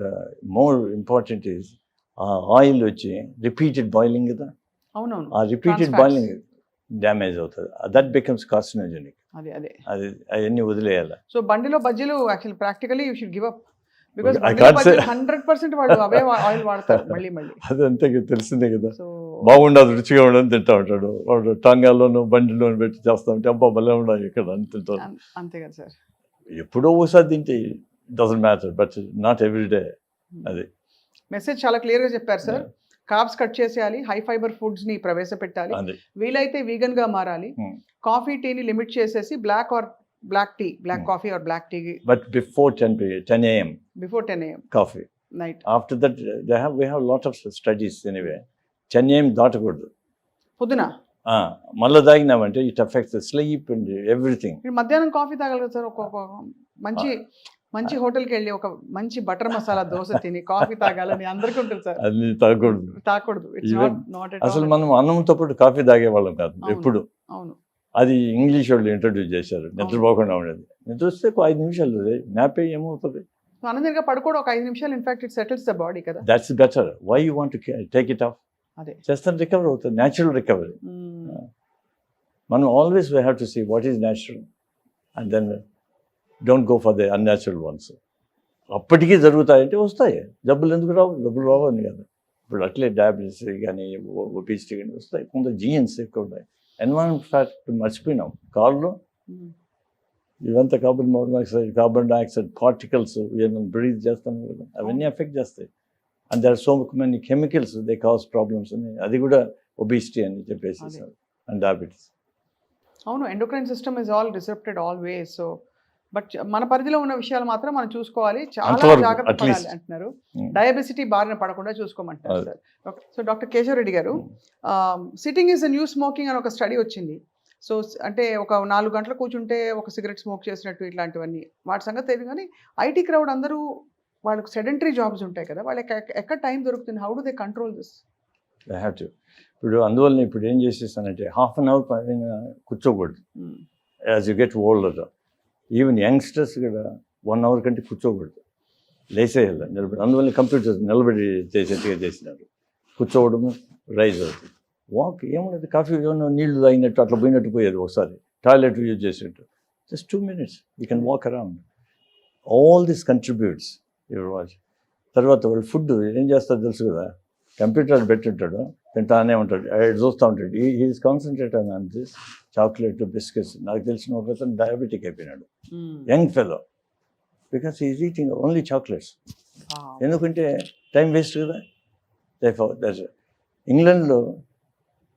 మోర్ ఇంపార్టెంట్ ఈజ్ ఆ ఆయిల్ వచ్చి రిపీటెడ్ బాయిలింగ్ కదా. అవునవును, ఆ రిపీటెడ్ బాయిలింగ్ డ్యామేజ్ అవుతుంది, దట్ బికమ్స్ కార్సినోజెనిక్. అది అవన్నీ వదిలేయాలి. సో బండిలో బజ్జీలు actually practically you should give up, because 100% వాడు అవే ఆయిల్ వాడతారు మళ్ళీ. అది అంతే తెలిసిందే కదా. బాగుండదు, రుచిగా ఉండదు తింటా ఉంటాడు వాడు. టాంగాల్లోనూ బండిలోనూ పెట్టి చేస్తా ఉంటే అబ్బా భలే ఉండాలి ఇక్కడ అని తింటాడు. అంతే కదా సార్. ఎప్పుడో ఒకసారి తింటే doesn't matter, but not every day. అది మెసేజ్ చాలా క్లియర్గా చెప్పారు సార్. కార్బ్స్ కట్ చేసేయాలి, హై ఫైబర్ ఫుడ్స్ ని ప్రవేశపెట్టాలి, వీలైతే వీగన్ గా మారాలి, కాఫీ టీని లిమిట్ చేసేసి black tea, black coffee or black tea. But before 10 a.m. Before 10 a.m. Coffee. Night. After that, we have a lot of studies anyway. 10 a.m. దాటకూడదు. పొద్దున మళ్ళీ తాగినామంటే it affects the sleep and everything. మధ్యాహ్నం coffee తాగలరు sir. ఒక మంచి హోటల్కి వెళ్ళి ఒక మంచి బటర్ మసాలా దోశ తిని కాఫీ తాగాలని అందరికీ ఉంటుంది సార్. అది తాగకూడదు. అసలు మనం అన్నంతో పాటు కాఫీ తాగేవాళ్ళం కాదు ఎప్పుడు. అవును, అది ఇంగ్లీష్ వాళ్ళు ఇంట్రడ్యూస్ చేశారు, నిద్రపోకుండా ఉండేది. నిద్ర వస్తే ఒక 5 నిమిషాలు న్యాప్ ఏమవుతుంది? సో అనంతగా పడుకోవడం ఒక 5 నిమిషాలు in fact it settles the body కదా. That's better. Why you want take it off? అదే చేస్తాను, రికవర్ అవుతుంది, న్యాచురల్ రికవరీ. మనం always we have to see what is natural and then don't go for the unnatural ones. అప్పటికీ జరుగుతాయంటే వస్తాయి, జబ్బులు ఎందుకు రావు? జబ్బులు రావని కదా. ఇప్పుడు అట్లే డయాబెటీస్ కానీ ఒబిసిటీ కానీ వస్తాయి, కొంత జీన్స్ ఎక్కువ ఉన్నాయి. ఎన్వైరన్మెంట్ ఫ్యాక్టర్ మర్చిపోయినాం. కాళ్ళు ఇవంతా carbon monoxide, carbon dioxide particles breathe చేస్తాం కదా, అవన్నీ ఎఫెక్ట్ చేస్తాయి. And there so many chemicals they cause problems అని, అది కూడా ఒబిసిటీ అని చెప్పేసి అండ్ డయాబెటీస్. అవును, endocrine system is all disrupted always. So but మన పరిధిలో ఉన్న విషయాలు మాత్రం మనం చూసుకోవాలి, చాలా జాగ్రత్త పడాలి అంటున్నారు. డయాబెసిటీ బారిన పడకుండా చూసుకోమంటున్నారు సార్. సో డాక్టర్ కేశవరెడ్డి గారు, సిట్టింగ్ ఈజ్ న్యూ స్మోకింగ్ అని ఒక స్టడీ వచ్చింది. సో అంటే ఒక 4 గంటలు కూర్చుంటే ఒక సిగరెట్ స్మోక్ చేసినట్టు ఇట్లాంటివన్నీ వాటి సంగతి తెలియదు. కానీ ఐటీ క్రౌడ్ అందరూ వాళ్ళకి సెడెంటరీ జాబ్స్ ఉంటాయి కదా, వాళ్ళకి ఎక్కడ టైం దొరుకుతుంది? How do they control this? I have to. ఇప్పుడు అందువల్ల ఇప్పుడు ఏం చేసేస్తానంటే హాఫ్ అన్ అవర్ పైన కూర్చోకూడదు. As you get older, even youngsters కూడా 1 అవర్ కంటే కూర్చోకూడదు, లేసేయాలి, నిలబడి. అందువల్ల కంప్యూటర్ నిలబడి చేసేట్టుగా చేసినారు. కూర్చోవడము రైజ్ అవుతుంది. వాక్ ఏమున్నది, కాఫీ ఏమన్నా నీళ్లు తాగినట్టు అట్లా పోయినట్టు పోయేది. ఒకసారి టాయిలెట్ యూజ్ చేసినట్టు just 2 minutes you can walk around. All this contributes your watch. తర్వాత వాళ్ళు ఫుడ్ ఏం చేస్తారో తెలుసు కదా, కంప్యూటర్ పెట్టింటాడు, తింటానే ఉంటాడు, చూస్తూ ఉంటాడు. Is concentrate on this chocolate biscuits. నాకు తెలిసిన ఒక అతను డయాబెటిక్ అయిపోయినాడు, young fellow, because is eating only chocolates. ఎందుకంటే టైం వేస్ట్ కదా. ఇంగ్లాండ్లో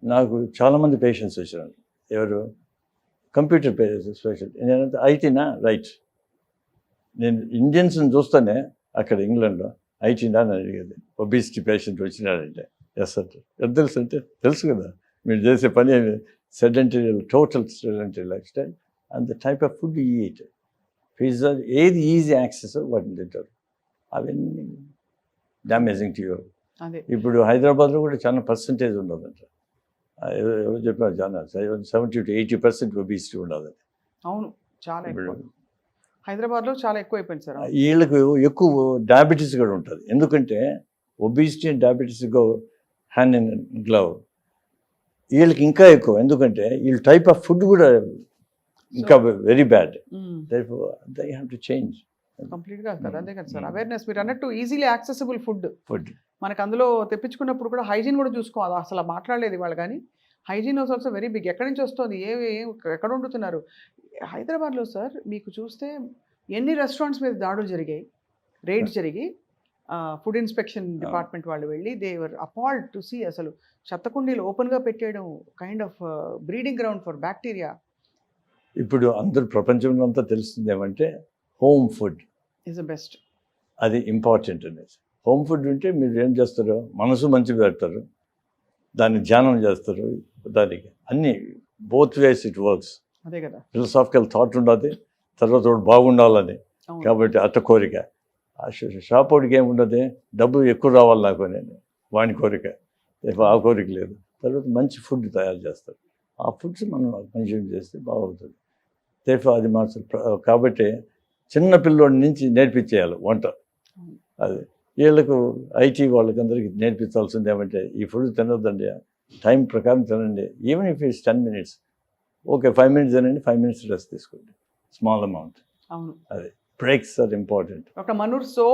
నాకు చాలామంది పేషెంట్స్ వచ్చారు. ఎవరు? Computer special. నేనంటే ఐటీనా? రైట్. నేను ఇండియన్స్ని చూస్తానే అక్కడ ఇంగ్లాండ్లో ఐటీనా అని అడిగేది. ఒబిసిటీ పేషెంట్ వచ్చినాడంటే ఎస్ అంటే ఎంత తెలుసు అంటే, తెలుసు కదా మీరు చేసే పని sedentary, total sedentary life style and the type of food eat. Pizza ఏది ఈజీ యాక్సెస్ వాటిని తింటారు. అవన్నీ డ్యామేజింగ్ టు యువర్. ఇప్పుడు హైదరాబాద్లో కూడా చాలా పర్సంటేజ్ ఉండదంట. ఎవరు చెప్పినారు? చాలా 70 to 80% ఒబిసిటీ ఉండదు. అవును, చాలా ఎక్కువ. హైదరాబాద్లో చాలా ఎక్కువ అయిపోయింది సార్. వీళ్ళకు ఎక్కువ డయాబెటీస్ కూడా ఉంటుంది. ఎందుకంటే obesity and diabetes go hand in glove. వీళ్ళకి ఇంకా ఎక్కువ, ఎందుకంటే వీళ్ళ టైప్ ఆఫ్ ఫుడ్ కూడా ఇంకా very bad. They have to change కంప్లీట్గా కదా. అదే కదా సార్, అవేర్నెస్. మీరు అన్నట్టు ఈజీలీ యాక్సెసిబుల్ ఫుడ్ మనకు అందులో తెప్పించుకున్నప్పుడు కూడా హైజీన్ కూడా చూసుకోవాలి. అసలు మాట్లాడలేదు వాళ్ళు, కానీ hygiene was also very big. ఎక్కడి నుంచి వస్తుంది, ఎక్కడ వండుతున్నారు? హైదరాబాద్లో సార్ మీకు చూస్తే ఎన్ని రెస్టారెంట్స్ మీద దాడులు జరిగాయి, రైడ్స్ జరిగి, ఫుడ్ ఇన్స్పెక్షన్ డిపార్ట్మెంట్ వాళ్ళు వెళ్ళి దే వర్ అపాల్డ్ టు సీ. అసలు చెత్తకుండీలు ఓపెన్గా పెట్టేయడం, kind of breeding ground for bacteria. ఇప్పుడు అందరు ప్రపంచంలో అంతా తెలుస్తుంది ఏమంటే home food is the best. అది ఇంపార్టెంట్ అనేది. హోమ్ ఫుడ్ ఉంటే మీరు ఏం చేస్తారు, మనసు మంచిగా పెడతారు, దాన్ని ధ్యానం చేస్తారు, దానికి అన్ని బోత్ వేస్ ఇట్ వర్క్స్. అదే కదా, ఫిలసాఫికల్ థాట్ ఉండదు, తర్వాత వాడు బాగుండాలని. కాబట్టి అట్ట కోరిక. షాప్ వాడికి ఏముండదు, డబ్బు ఎక్కువ రావాలి నాకు నేను, వాని కోరిక. ఆ కోరిక లేదు. తర్వాత మంచి ఫుడ్ తయారు చేస్తారు, ఆ ఫుడ్స్ మనం కన్జ్యూమ్ చేస్తే బాగుంటుంది. అది మార్చాలి. కాబట్టి చిన్న పిల్లోడి నుంచి నేర్పించేయాలి వంట. అది వీళ్ళకు ఐటీ వాళ్ళకి అందరికీ నేర్పించాల్సింది ఏమంటే ఈ ఫుడ్ తినొద్దండి, టైం ప్రకారం తినండి. Even if it's 10 minutes, okay 5 minutes తినండి, 5 minutes రెస్ట్ తీసుకోండి, స్మాల్ అమౌంట్. అవును, అది breaks are important. Doctor Manur, so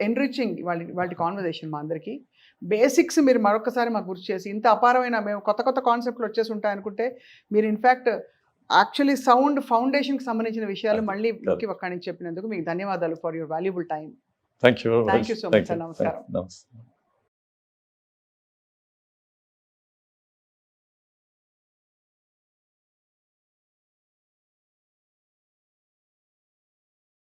enriching వాళ్ళ కాన్వర్జేషన్ మా అందరికీ. బేసిక్స్ మీరు మరొకసారి మాకు గుర్తు చేసి, ఇంత అపారమైన మేము కొత్త కాన్సెప్ట్లు వచ్చేసి ఉంటాయి అనుకుంటే, మీరు ఇన్ఫ్యాక్ట్ యాక్చువల్లీ సౌండ్ ఫౌండేషన్కి సంబంధించిన విషయాలు మళ్ళీ ఒక్కడి నుంచి చెప్పినందుకు మీకు ధన్యవాదాలు for your valuable time. Thank you so much sir. నమస్కారం.